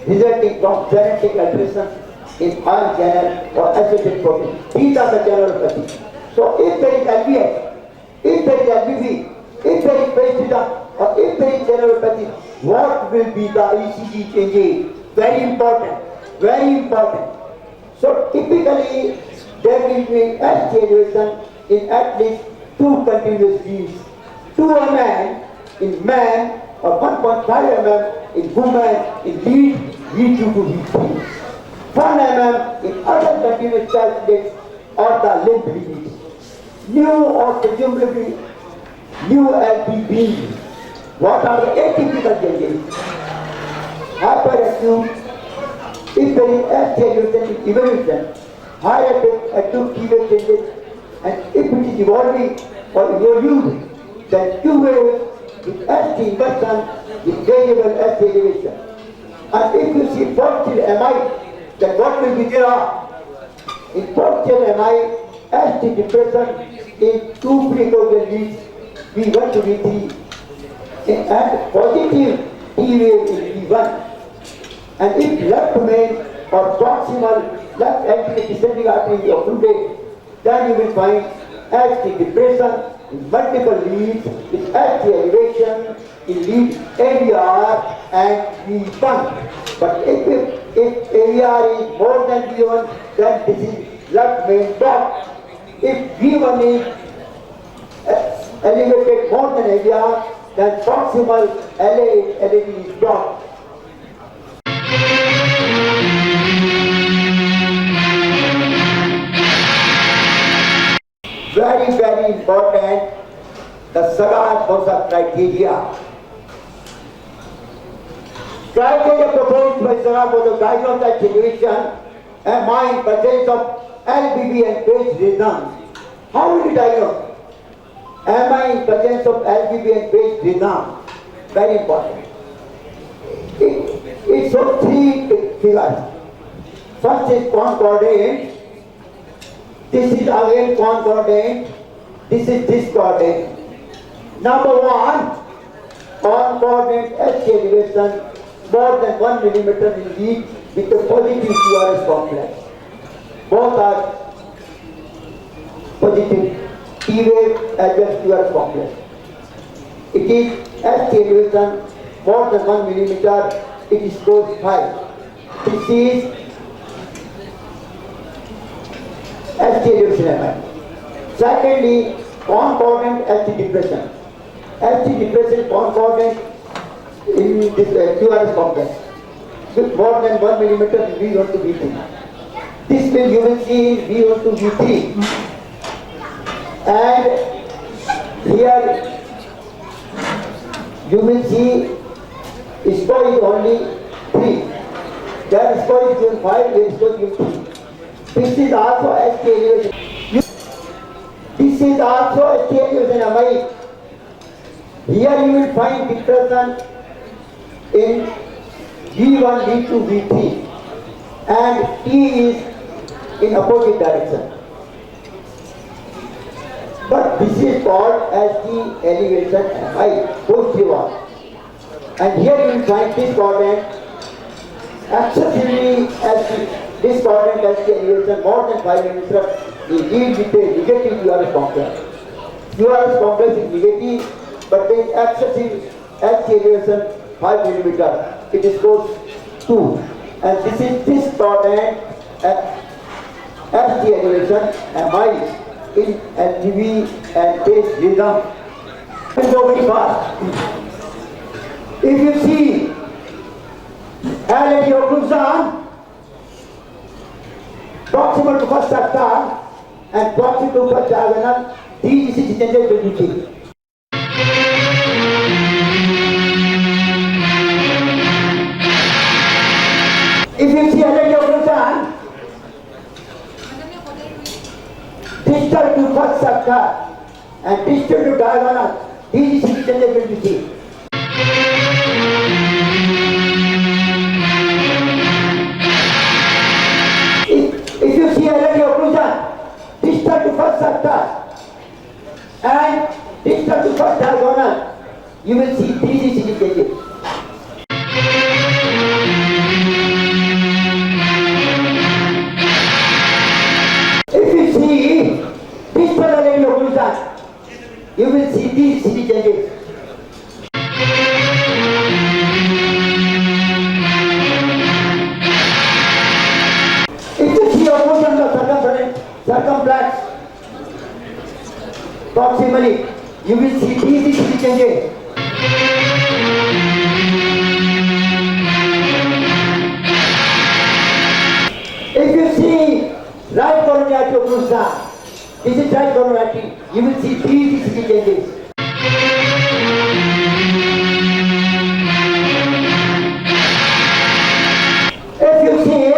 resulting from genetic alterations in ion channel or associated protein. These are the channelopathies. So if there is LVS, if there is LVV, if there is paced rhythm, or if there is channelopathy, what will be the ECG changes. Very important, very important. So typically there will be ST elevation in at least 2 continuous beats. 2 mm in man or 1.5 mm in woman in lead V2 to V3. 1 mm in other continuous characteristics or the limb beats. New or presumably new LPB. What are the atypical changes? Hyperacute, if there is ST elevation in evolution, higher acute TV changes, and if it is evolving or evolving, then 2 waves with ST inversion with variable ST elevation. And if you see posterior MI, then what will be there? In posterior MI, ST depression in 2 precaution leads V1 to V3 and positive T wave in V1. And if left main or proximal left anterior descending artery is occluded, then you will find ST depression in multiple leads with ST elevation in lead AVR and V1. But if AVR is more than V1, then this is left main block. If V1 is elevated more than AVR, then proximal LAD is blocked. Very, very important, the Sagar-Bosa criteria. Criteria proposed by Sagar-Bosa diagnose attenuation and mind presence of LBB and phase rhythm. How will you diagnose? Am I in presence of LBB and phase rhythm? Very important. It shows 3 figures. First is concordant. This is again concordant. This is discordant. Number 1, concordant ST elevation more than 1 millimeter in lead with a positive QRS complex. Both are positive T wave as well as QRS complex. It is ST elevation more than 1 millimeter. It is code 5. This is ST elevation. Secondly, concordant ST depression. ST depression concordant in this QRS complex with more than 1 millimeter in V1 to V3. This will you will see in V1 to V3. And here you will see score is only 3. Their score is given 5, their score is given 3. This is also ST elevation. This is also ST elevation MI. Here you will find depression in V1, V2, V3 and T is in opposite direction. But this is called as the elevation MI, positive one. And here you will find discordant, excessively discordant as the elevation more than 5 millimeters. We lead with a negative QRS complex. QRS complex is negative, but there is excessive ST elevation 5 millimeters. It is code 2. And this is discordant ST elevation MI in LGV and phase rhythm. Will go very fast. If you see LAD occlusion proximal to first sector and proximal to first diagonal, these is changes will be changed. If you see LAD occlusion distal to first sector and distal to diagonal, these is changes will be changed. If you see LAD occlusion distal to first sector and distal to first diagonal, you will see 3D changes. If you see distal LAD occlusion, you will see these changes. proximally, you will see these changes. If you see right coronary to Musa, this is right coronary, you will see these changes. If you see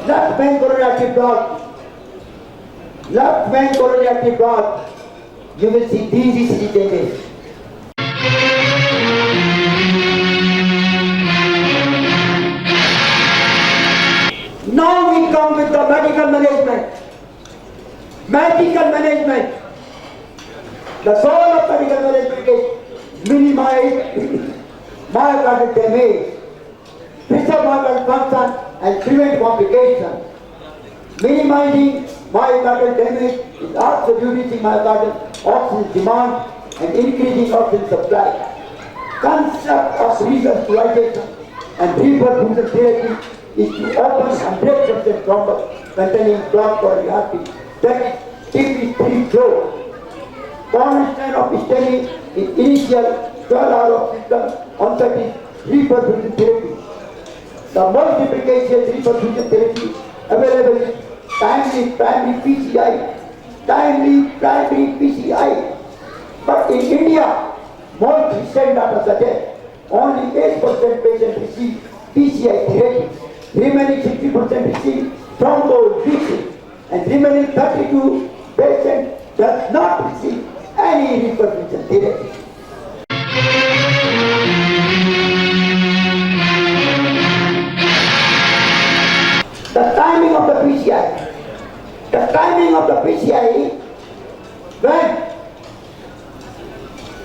left main coronary block, you will see these changes. Now we come with the medical management. The goal of medical management is minimize myocardial damage, preserve myocardial function and prevent complications. Minimizing myocardial damage is also reducing myocardial oxygen demand and increasing oxygen supply. Concept of resuscitation and reperfusion therapy is to open 100% thrombus containing clogged coronary artery that is free flow. Cornerstone of study in initial 12 hours of symptom onset is reperfusion therapy. The most efficacious reperfusion therapy available is timely primary PCI. But in India, most recent data suggest only 8% patients receive PCI therapy. Remaining 60% receive thrombolysis and remaining 32% does not receive any reperfusion therapy. The timing of the PCI, when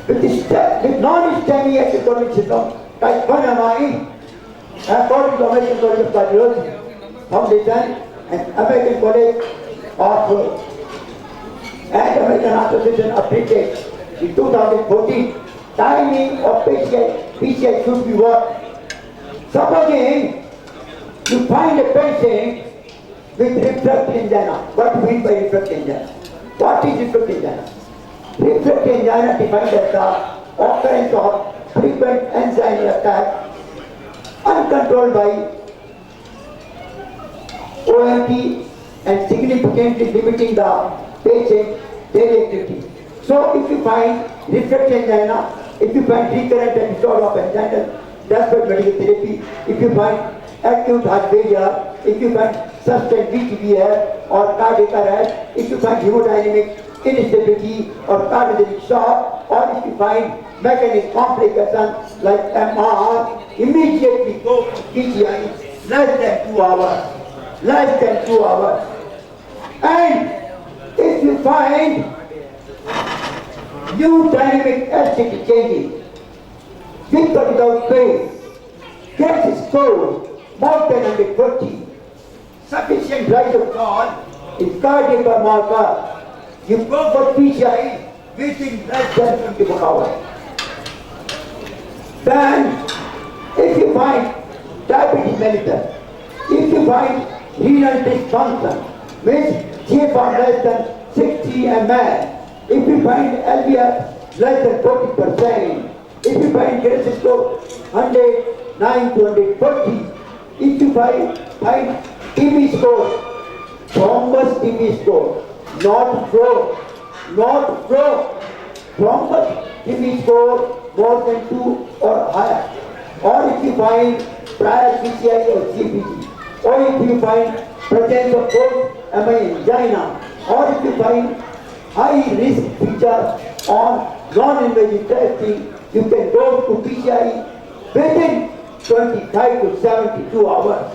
with non-STEMI electronic system, type 1 MI, according to American College of Cardiology Foundation and American College of and American Association of Treatment in 2014, timing of PCI should be what? Supposing you find a patient with refractory angina. What do you mean by refractory angina? What is refractory angina? Refractory angina defined as the occurrence of frequent angina attack uncontrolled by OMT and significantly limiting the patient daily activity. So if you find refractory angina, if you find recurrent episode of angina, that's what medical therapy. If you find acute heart failure, if you find sustained VTBF or cardiac arrest, if you find hemodynamic instability or cardiogenic shock, or if you find mechanic complications like MR, immediately go to PCI less than 2 hours. And if you find new dynamic acidity changes, with or without pain, gas score more than 140, sufficient rise of call is cardiac marker, you go for PCI within less than 24 hours. Then, if you find diabetes mellitus, if you find renal dysfunction, means GFR less than 60 ml, if you find LVF less than 40%, if you find gas score 109 to 140, if you find TB score, thrombus TB score, not flow, thrombus TB score more than 2 or higher, or if you find prior PCI or CPG, or if you find presence of post-MI angina, or if you find high risk feature on non-invasive testing, you can go to PCI within 25 to 72 hours.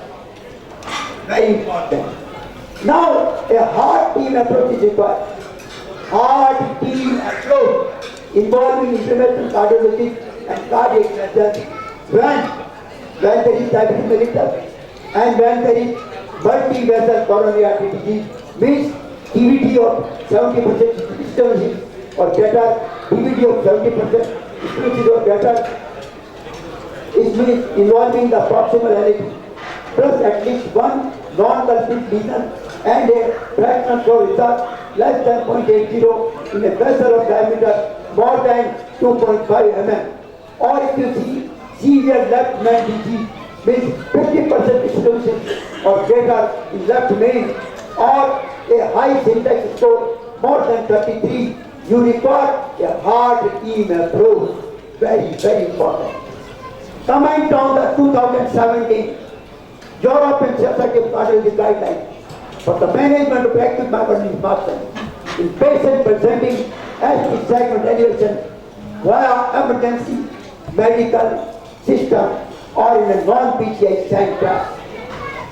Very important. Now, a heart team approach is required. Heart team approach involving interventional cardiologists and cardiac surgeons when there is diabetes mellitus and when there is multi-vessel coronary artery disease, means DVT of 70% disturbance or greater, DVT of 70% disturbance or greater, is means involving the proximal LAD plus at least one non-culprit lesion and a fractional flow result less than 0.80 in a vessel of diameter more than 2.5 mm. Or if you see severe left main disease, means 50% distribution or greater in left main, or a high syntax score more than 33, you require a hard EM approach. Very, very important. Coming on the 2017 European Society of Cardiology guidelines for the management of acute myocardial infarction in patients presenting ST segment elevation via emergency medical system or in a non-PCI center.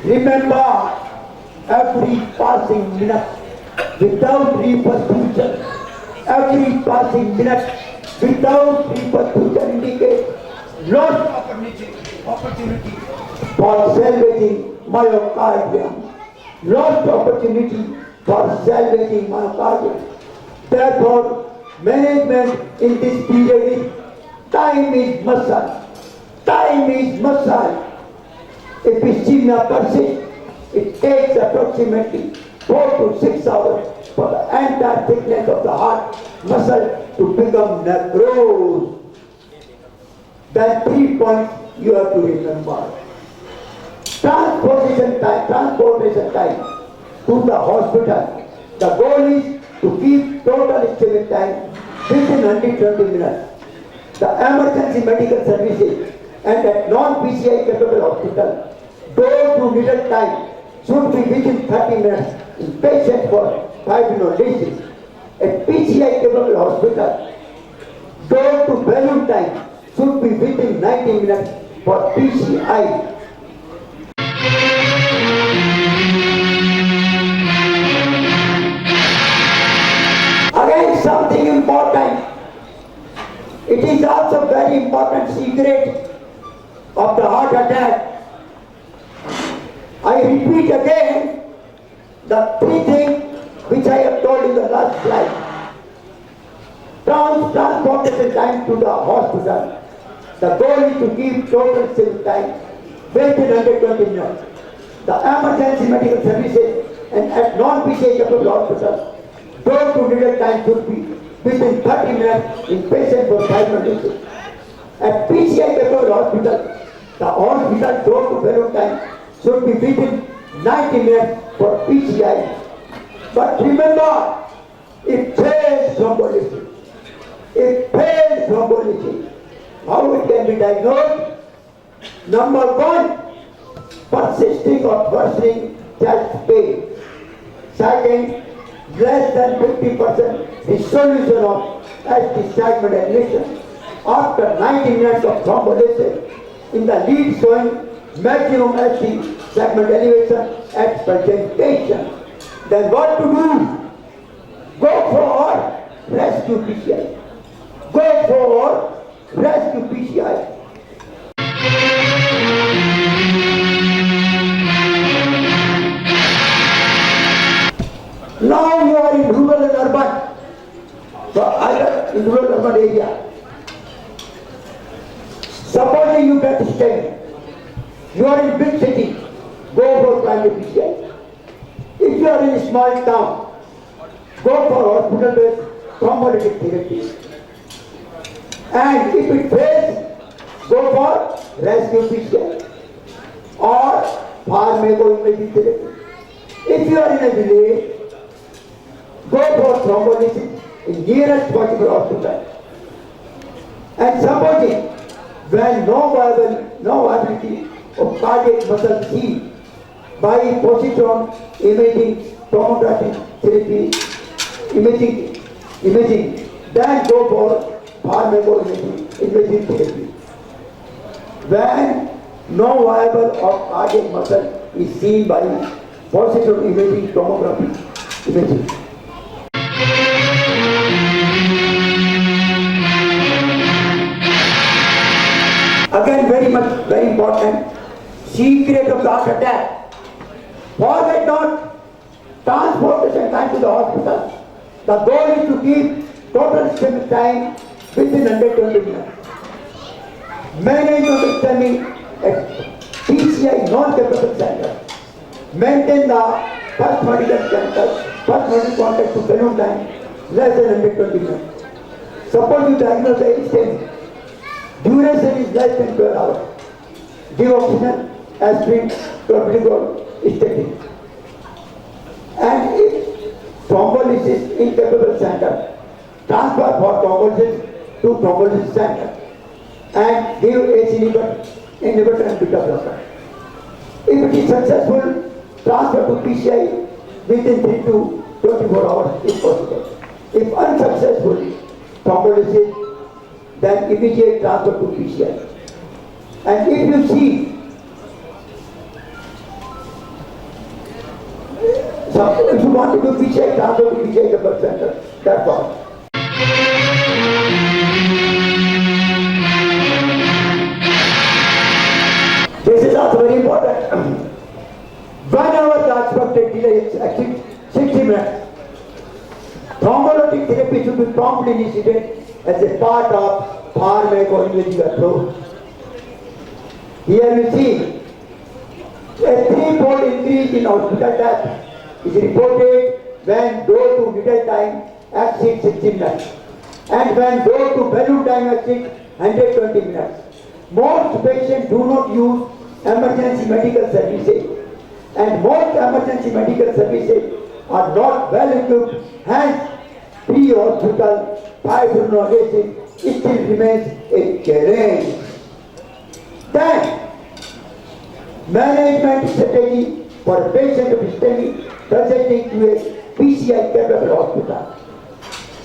Remember, every passing minute without reperfusion, every passing minute without reperfusion indicates lost opportunity for salvaging myocardium. Lost opportunity for salvaging myocardium. Therefore, management in this period is time is muscle. Time is muscle. If ischemia persists, it takes approximately 4 to 6 hours for the entire thickness of the heart muscle to become necrosed. Then 3 points you have to remember. Transportation time to the hospital. The goal is to keep total ischemic time within 120 minutes. The emergency medical services and at non-PCI capable hospital, door to needle time should be within 30 minutes in patient for fibrinolysis. At PCI capable hospital, door to balloon time should be within 90 minutes for PCI. Again, something important. It is also very important secret of the heart attack. I repeat again the 3 things which I have told in the last slide. Transportation time to the hospital. The goal is to keep total sleep time within 120 minutes. The emergency medical services and at non-PCI capable hospital, door to needle time should be within 30 minutes in patient for fibrinolysis. At PCI capable hospital, the hospital door to balloon time should be within 90 minutes for PCI. But remember, it fails thrombolysis. It fails thrombolysis. How it can be diagnosed? Number 1, persisting or worsening chest pain. Second, less than 50% dissolution of ST segment admission after 90 minutes of thrombolysis in the lead showing maximum ST segment elevation at presentation. Then what to do? Go for rescue PCI. Go for rescue PCI. Now you are in rural and urban. So either in rural urban area. Supposing you get stent, you are in big city, go for primary PCI. If you are in a small town, go for hospital-based thrombolytic therapy. And if it fails, go for rescue PCI or pharmacoimaging therapy. If you are in a village, go for thrombolysis in nearest possible hospital. And supposing when no viability of cardiac muscle seen by positron imaging, tomography therapy, imaging, then go for pharmacoimaging therapy. When no viable of cardiac muscle is seen by positron imaging, tomography imaging. Again, very important, secret of the heart attack. Forget not transportation time to the hospital. The goal is to keep total ischemic time within 120 minutes. Management of ischemic at PCI non-capable center. Maintain the first medical center first muscle contact to balloon time less than 120 minutes. Suppose you diagnose the stent, duration is less than 12 hours. Give oxygen, aspirin, clopidogrel, statin. And if thrombolysis incapable center, transfer for thrombolysis to thrombolysis center and give ACE inhibitor and beta blocker. If it is successful, transfer to PCI within 3 to 24 hours if possible. If unsuccessful, thrombolysis, then immediate transfer to PCI. And if you see, if you want to do PCI, transfer to PCI the birth center. That's all. This is also very important. Whenever the expected delay exceeds 60 minutes, thrombolytic therapy should be promptly initiated as a part of pharmacological approach. Here you see a threefold increase in hospital death is reported when door to middle time exceeds 60 minutes and when door to balloon time exceeds 120 minutes. Most patients do not use emergency medical services and most emergency medical services are not well equipped, hence pre-hospital fibrinolysis still remains a challenge. Then, management strategy for patient of STEMI presenting to a PCI capable hospital.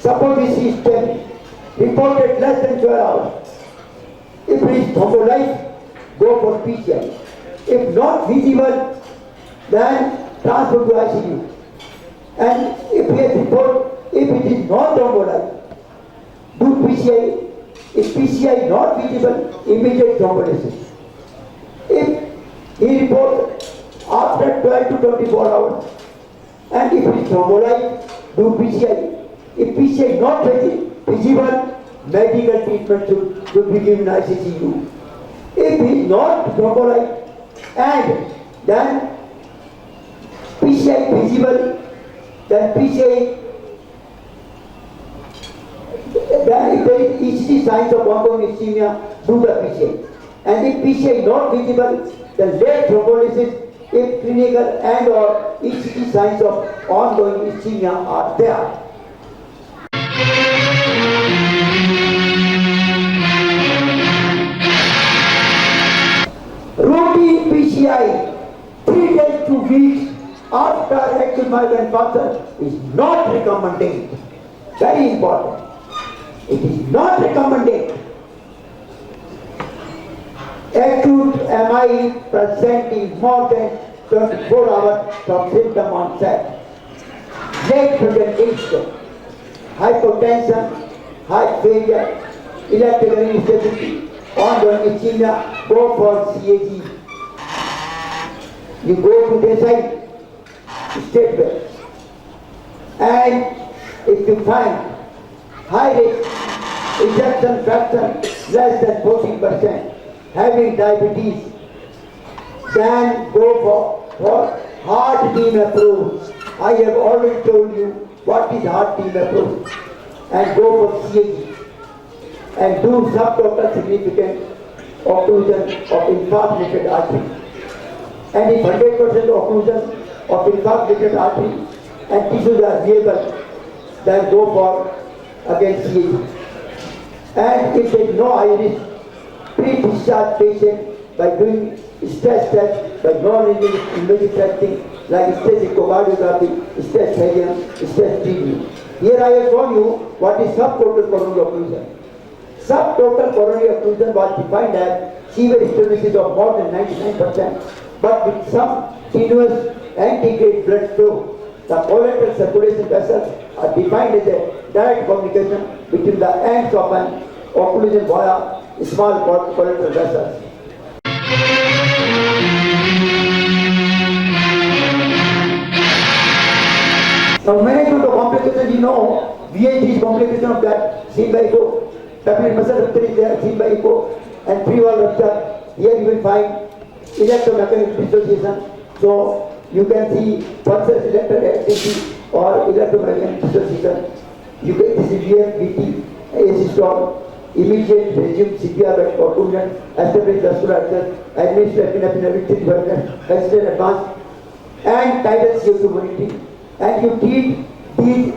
Suppose this is STEMI, reported less than 12 hours. If it is thrombolyzed, go for PCI. If not visible, then transfer to ICU. And if it is not thrombolyzed, do PCI. If PCI not visible, immediate thrombolysis. If he reports after 12 to 24 hours, and if it is thrombolyzed, do PCI. If PCI not visible, medical treatment should be given ICU. If it is not thrombolyzed, and then PCI visible, then PCI, then if there is ECG signs of ongoing ischemia, do the PCI. And if PCI not visible, then late thrombolysis if clinical and or ECG signs of ongoing ischemia are there. Routine PCI 3 days to weeks after acute myocardial infarction is not recommended. Very important. It is not recommended. Acute MI presenting more than 24 hours from symptom onset. Late presentation, hypotension, heart failure, electrical instability, ongoing ischemia, go for CAG. You go to the site, state well. And if you find high risk, ejection fraction less than 14%, having diabetes, then go for heart team approach. I have already told you what is heart team approach. And go for CAG. And do subtotal significant occlusion of infarct-related artery. And if 100% occlusion of infarct-related artery and tissues are viable, then go for again CAG. And if there is no high risk, pre-discharge patient by doing stress test, by non-invasive testing like stress echocardiography, stress helium, stress TB. Here I have shown you what is subtotal coronary occlusion. Subtotal coronary occlusion was defined as severe stenosis of more than 99%, but with some tenuous antegrade blood flow. The collateral circulation vessels are defined as a direct communication between the ends of an occlusion via small collateral vessels. Now management of complications, you know, VHD is complication of that, seen by echo, tapete muscle rupture is there, seen by echo, and pre-wall rupture. Here you will find electromechanical dissociation. So you can see pulses, electrical activity, or electromagnetic system. You get this BT, assistol, immediate resume CPR for 2 minutes, establish vascular access, administer epinephrine with 6%, consider advanced, and tidal CO2 monitoring. And you treat these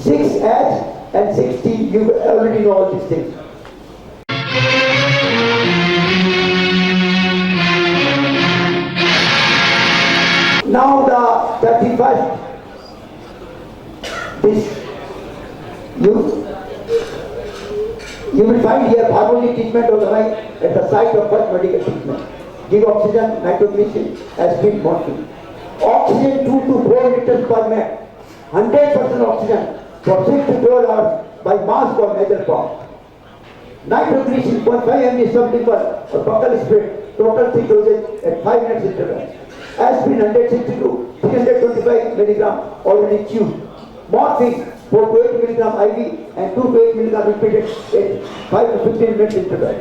6H and 6T, you already know all these things. Now the 31st, this you will find here harmonic treatment of the mind at the site of first medical treatment. Give oxygen, nitroglycerin, aspirin, morphine. Oxygen 2 to 4 liters per minute. 100% oxygen for 6 to 12 hours by mask or nasal form. Nitroglycerin 0.5 mg sublingual or buccal spirit, total 3 doses at 5 minutes interval. Aspirin 160 to 325 milligram already chewed. Morphine 4 to 8 milligram IV and 2 to 8 milligram repeated at 5 to 15 minutes interval.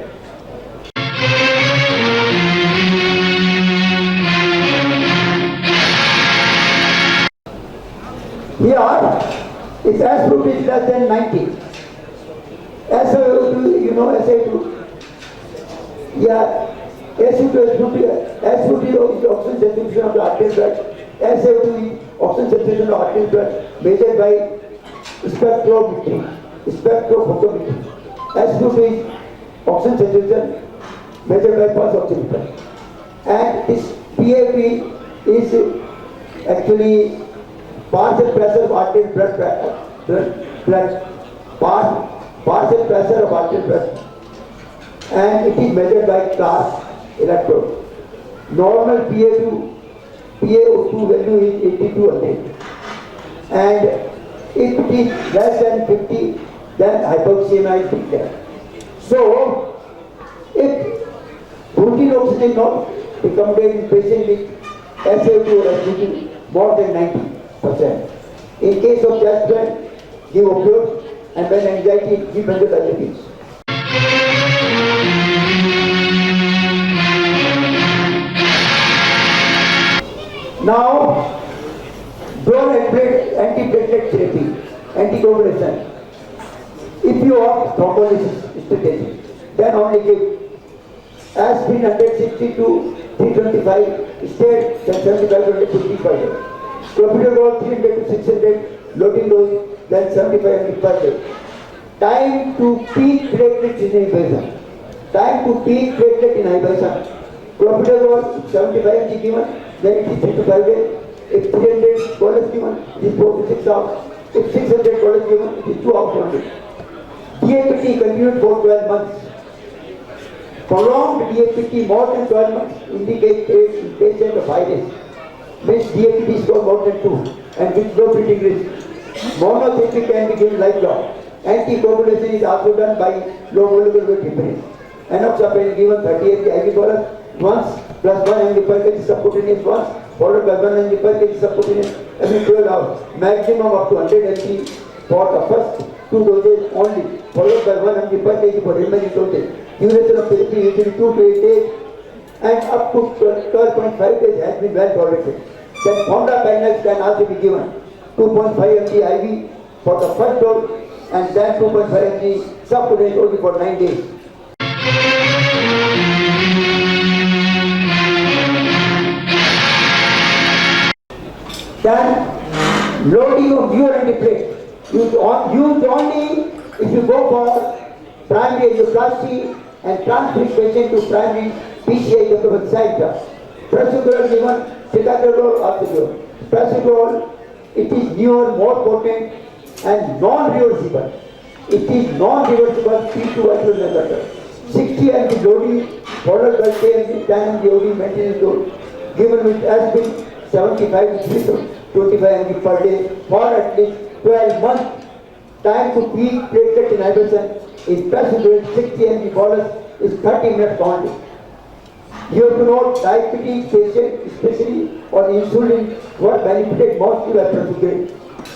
Here, if SO2 is less than 90, SO2, you know SO2, yeah, SO2 is oxygen saturation of the arterial blood, SO2 is oxygen saturation of the arterial blood measured by spectrophotometry. SO2 is oxygen saturation measured by pulse oximeter. And this PAP is actually partial pressure of arterial partial pressure of arterial blood, and it is measured by class electrode. Normal PaO2 value is 80 to 100, and if it is less than 50, then hypoxemia is declared. So, if routine oxygen not recommended in patient with SO2 or SO2 more than 90%. In case of chest pain, give opioids, and when anxiety, give benzodiazepines. Now, don't antiplatelet therapy, anticoagulation. If you have thrombolysis strategy, then only give aspirin 160 to 325, state 75 to 150. Clopidogrel 300 to 600, loading dose, then 75 mg per day. Time to peak platelet inhibition. Time to peak platelet inhibition. Clopidogrel 75 mg given, then it is 3 to 5 days. If 300 dollars given, it is 4 to 6 hours. If 600 dollars given, it is 2 hours only. DAPT continued for 12 months. Prolonged DAPT more than 12 months indicates a patient of high risk. Means DAPT score more than 2 and with no treating risk. Monotherapy can be given lifelong. Anticoagulation is also done by low molecular weight heparin. Enoxaparin given 30 mg IV bolus once plus 1 mg per kg subcutaneous once, followed by 1 mg per kg subcutaneous every 12 hours. Maximum up to 100 mg for the first 2 doses only, followed by 1 mg per kg for remaining doses. Duration of therapy usually 2 to 8 days and up to 12.5 days has been well tolerated. Then fondaparinux can also be given 2.5 mg IV for the first dose and then 2.5 mg subcutaneous only for 9 days. Then loading of newer antiplatelet used only if you go for primary angioplasty and transfer patient to primary PCI site. Prasugrel given, ticagrelor also given. Prasugrel, it is newer, more potent and non-reversible. It is non-reversible P2 inhibitor. 60 mg loading followed by 10 mg OD maintenance dose given with aspirin 75 to 25 mg per day for at least 12 months. Time to peak platelet inhibition in prasugrel 60 mg bolus is 30 minutes only. You have to note diabetes patient, especially on insulin, what benefited most by prasugrel.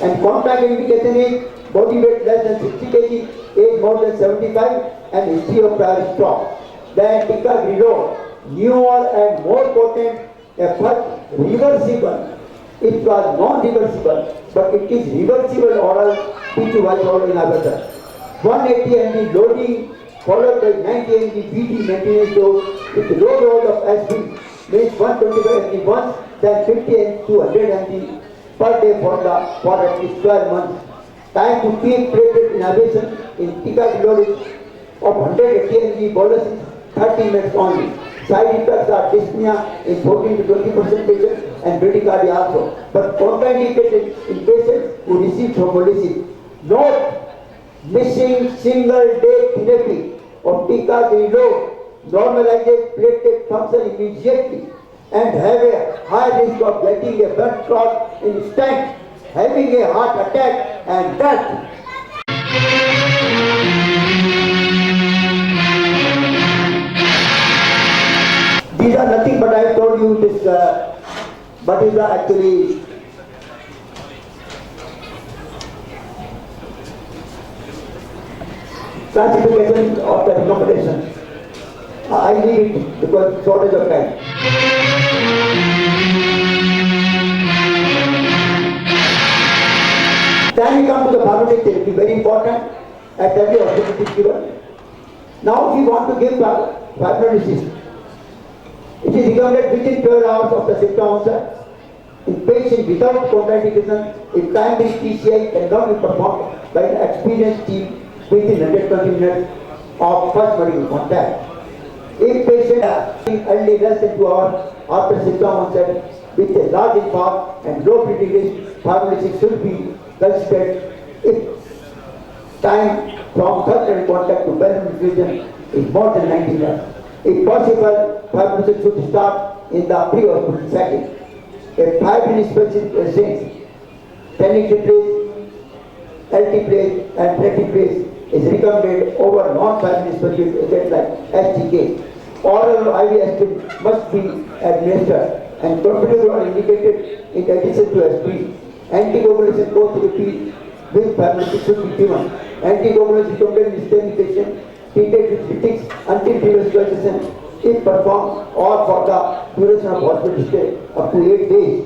And contact indication is body weight less than 60 kg, age more than 75, and history of prior stroke. Then ticagrelor, newer and more potent, a first reversible It was non-reversible, but it is reversible oral P2Y oral inhibitor. 180 mg loading followed by 90 mg BD maintenance dose with low dose of aspirin means 125 mg once, then 50 mg to 100 mg per day for at least 12 months. Time to peak platelet inhibition in ticagrelor of 180 mg bolus is 30 minutes only. Side effects are dyspnea in 14 to 20% patients and bradycardia also, but contraindicated in patients who receive thrombolysis. Note: missing single day therapy of ticagrelor normalizes platelet function immediately and have a high risk of getting a blood clot in stent, having a heart attack and death. These are nothing but I have told you this, but is actually classification of the recommendation. I leave it because shortage of time. Then we come to the pharmaceutical therapy, very important, at every hospital is given. Now if you want to give fibrinolysis, it is recommended within 12 hours of the symptom onset. In patients without contraindication, a primary PCI cannot be performed by an experienced team within 120 minutes of first medical contact. If patient is early less than 2 hours after symptom onset with a large infarct and low bleeding risk, fibrinolysis should be considered if time from third medical contact to balance infusion is more than 90 minutes. If possible, fibrinolysis should start in the pre-hospital setting. A fibrin specific presence, tenecteplase, altiplase and platiplase is recommended over non-fibrin specific agents like STK. Oral IV aspirin must be administered and completely are indicated in addition to aspirin. Anticoagulation co-therapy with fibrinolysis should be given. Anticoagulation recommended in STEMI patient treated with lytics until revascularization is performed or for the duration of hospital stay up to 8 days.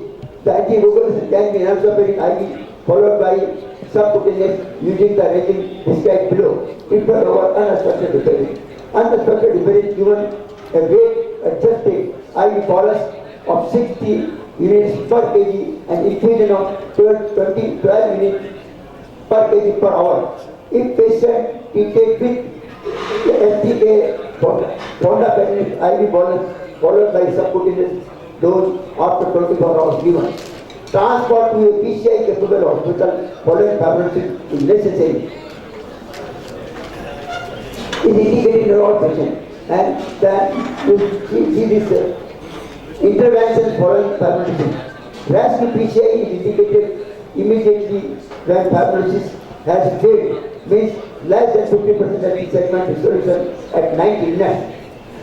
The anticoagulation can be enoxaparin IV followed by subcutaneous using the regime described below. Preferred over unobstructed heparin. Unobstructed heparin given a weight adjusted IV bolus of 60 units per kg and infusion of 12 units per kg per hour. If patient treated with the STK fondaparinate IV bolus followed by subcutaneous dose after 24 hours given. Transport to a PCI capable hospital following fibrinolysis is necessary. Is indicated in all patients, and then you see this intervention following fibrinolysis. Rescue PCI is indicated immediately when fibrinolysis has failed, means less than 50% of the segment resolution at 90 minutes.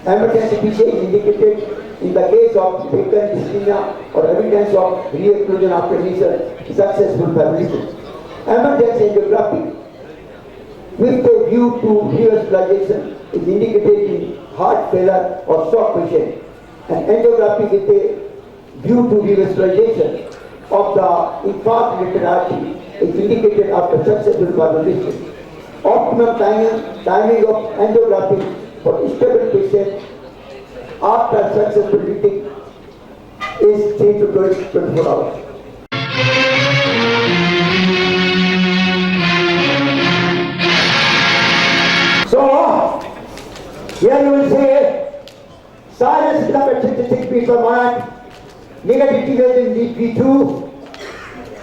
Emergency PCI is indicated in the case of vacant dyspnea or evidence of re-occlusion after initial successful fibrinolysis. Emergency angiography with a view to revascularization is indicated in heart failure or shock patient. And angiography with a view to revascularization of the infarct-related artery is indicated after successful fibrinolysis. Optimum timing of angiography for stable patient after successful lytic is 3 to 24 hours. So, here you will say, silence is up at 66 beats per minute, negative in V2,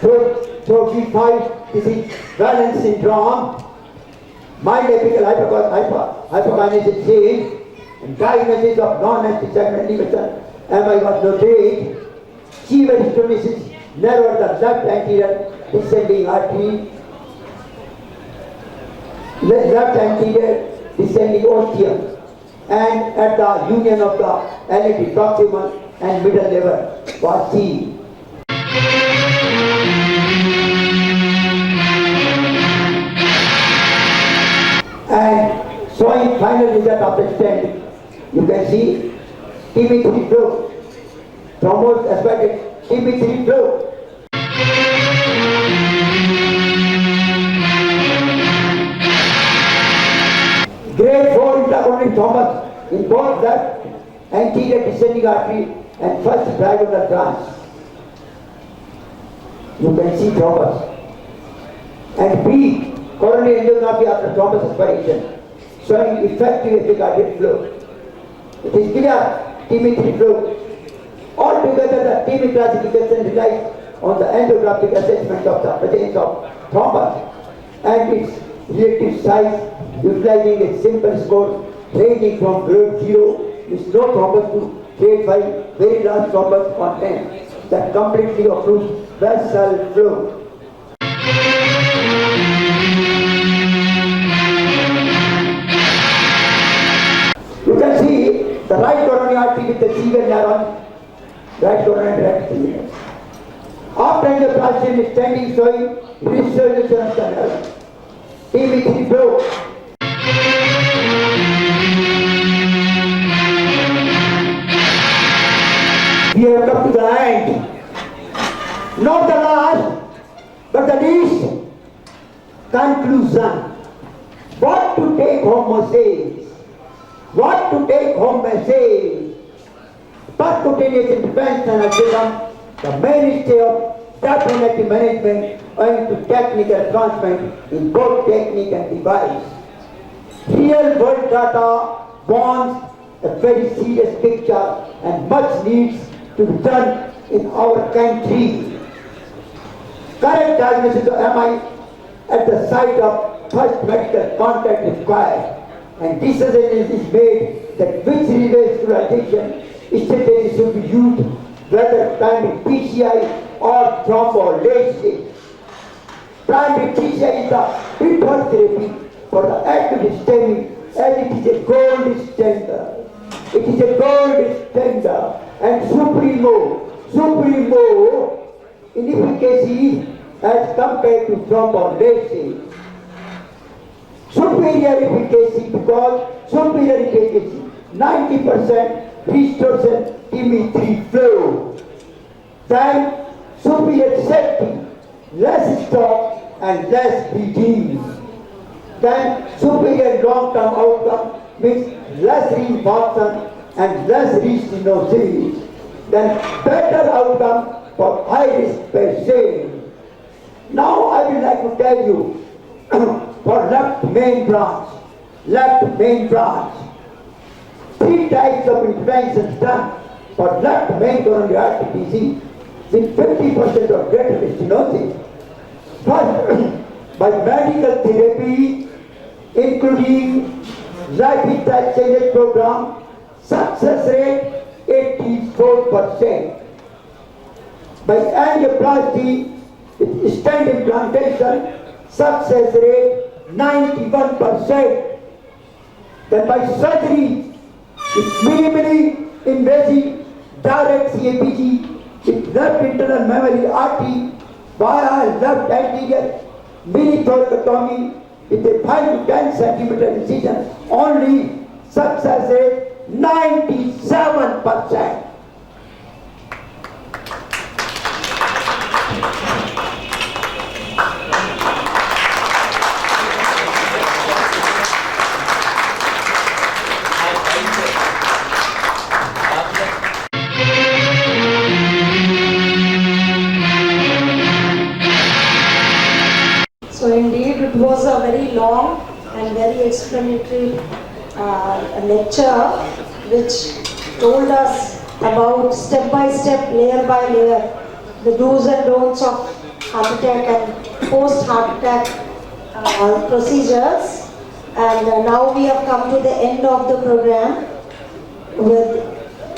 so V5, this is Valence syndrome, mild apical hypokinesis change, and diagnosis of non-anti-segment inhibition, MI was noted. Severe stenosis narrowed the left anterior descending artery, left anterior descending ostium, and at the union of the LAT proximal and middle level was seen. And showing final result of the stent, you can see TB3 flow, thrombus aspected TB3 flow in Thomas in both left anterior descending artery and first diagonal branch. You can see Thomas. And B, coronary angiography after Thomas aspiration, showing effective epicardial flow. It is clear, TB3 flow. Altogether, the TB classification relies on the endographic assessment of the presence of thrombus and its relative size, utilizing a simple score ranging from grade 0 with no thrombus to grade 5 very large thrombus on 10 that completely occludes vessel flow. You can see the right coronary artery with the severe neuron, right coronary artery. After angioplasty is standing showing resolution of the neuron. TB3 flow. We have come to the end. Not the last, but the least. Conclusion. What to take home message? What to take home message? Percutaneous intervention has become the mainstay of definite management owing to technical advancement in both technique and device. Real world data warns a very serious picture and much needs to be done in our country. Correct diagnosis of MI at the site of first medical contact is required, and decision is made that which revascularization strategy should be used, whether primary PCI or thrombolysis. Primary PCI is the preferred therapy for the acute ischemia as it is a gold standard. It is a gold standard and supremo in efficacy as compared to thrombolysis. Superior efficacy because superior efficacy 90% restores TB3 flow. Then superior safety, less stock and less bleeding. Then superior long-term outcome means less reinfarction and less restenosis. Then better outcome for high-risk patients. Now I would like to tell you for left main branch. 3 types of interventions done for left main coronary artery disease with 50% or greater stenosis. First, by medical therapy, including lifestyle changes program, success rate 84%. By angioplasty with stent implantation, success rate 91%. Then by surgery with minimally invasive direct CABG with left internal mammary artery via left anterior mini thoracotomy with a 5 to 10 centimeter incision, only success rate 97%. So indeed it was a very long and very explanatory lecture which told us about step by step, layer by layer, the do's and don'ts of heart attack and post heart attack procedures. And now we have come to the end of the program with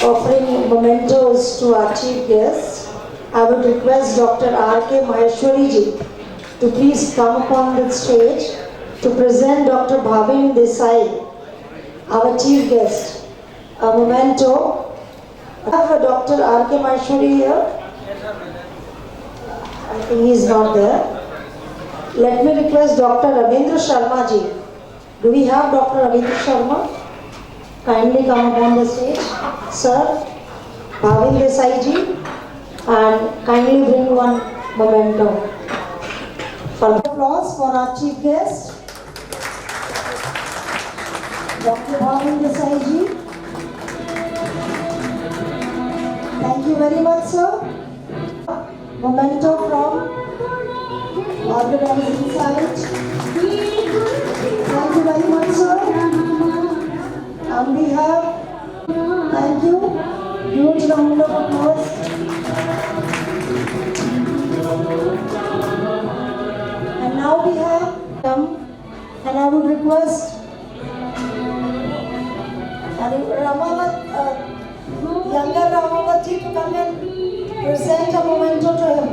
offering mementos to our chief guest. I would request Dr. R.K. Maheshwari ji to please come upon the stage to present Dr. Bhavin Desai, our chief guest. A memento. I have Dr. R.K. Maheshwari here. I think he is not there. Let me request Dr. Ravindra Sharma ji. Do we have Dr. Ravindra Sharma? Kindly come upon the stage. Sir, Bhavin Desai ji, and kindly bring one memento. For applause for our chief guest. Dr. Bhavin Desai ji. Thank you very much, sir. Memento from organizing side. Thank you very much, sir. On behalf, thank you. Huge round of applause. And now we have and I would request Ramawat, younger Ramawat ji to come and present a memento to him.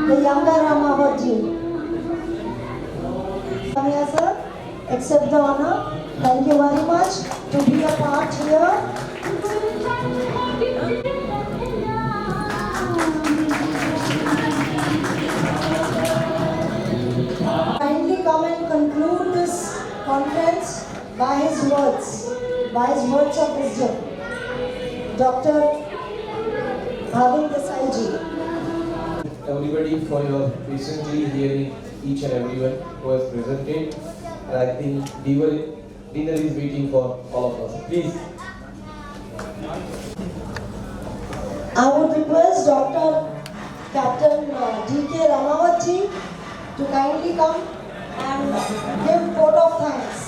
The younger Ramawat ji. Come here, sir. Accept the honor. Thank you very much to be a part here. Kindly come and conclude this conference by his words of wisdom. Dr. Bhavin Desai ji. Everybody for your patiently hearing each and everyone who has presented. And I think dinner is waiting for all of us. Please. I would request Dr. Captain D.K. Ramawat ji to kindly come and give vote of thanks.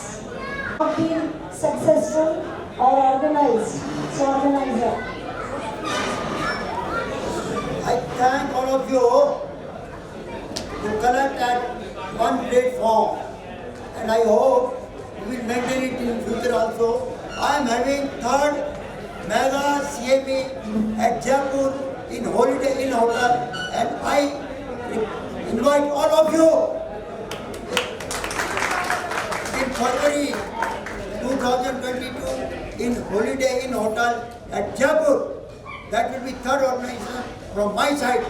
Not been successful or organized. So organizer. I thank all of you to collect at one platform, and I hope we will maintain it in future also. I am having third mega CME at Jaipur in Holiday Inn Hotel, and I invite all of you in February 2022 in Holiday Inn Hotel at Jaipur. That will be third organization from my side.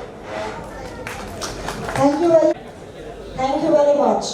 Thank you very much.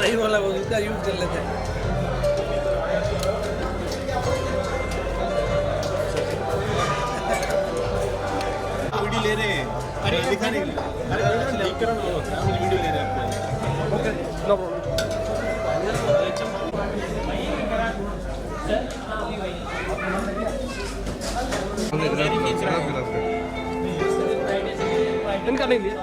सही वाला वो उसका use कर लेते हैं। Video ले रहे हैं, अरे दिखाने के लिए, अरे लाइक करो ना, हम वीडियो ले रहे हैं। Okay, no problem. इनका नहीं लिया।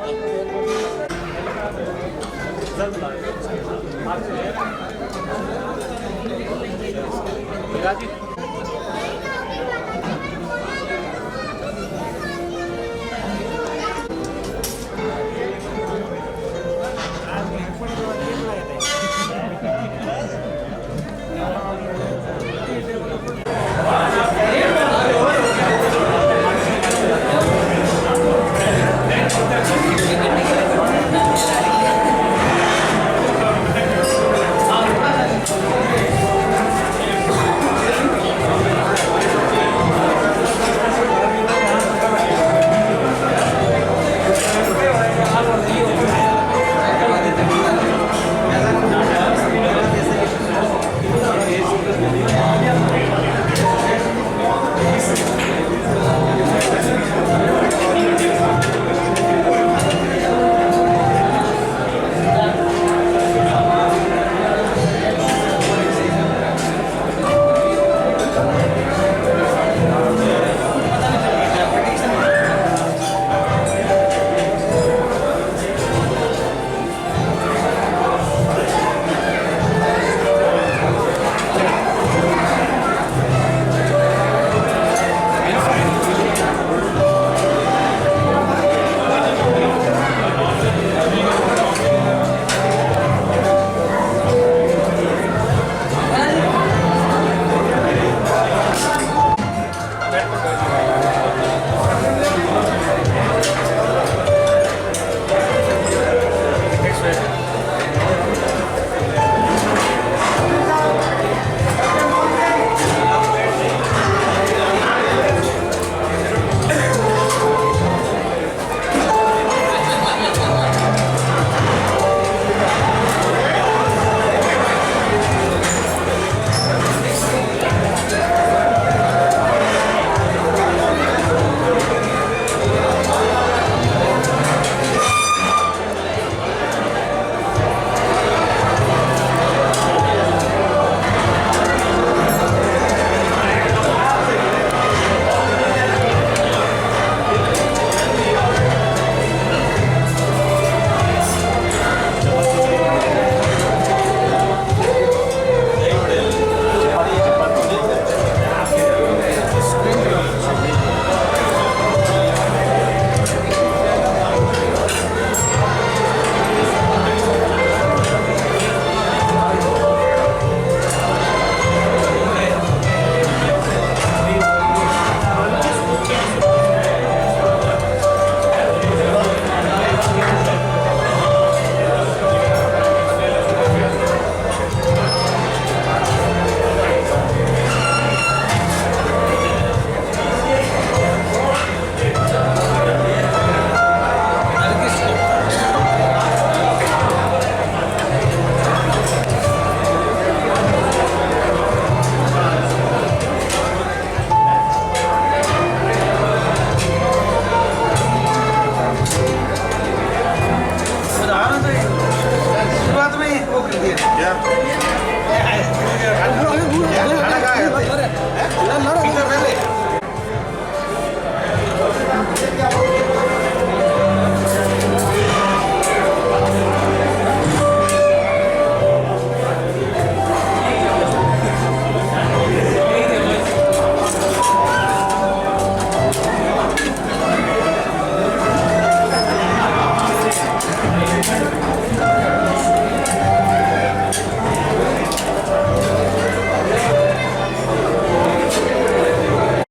है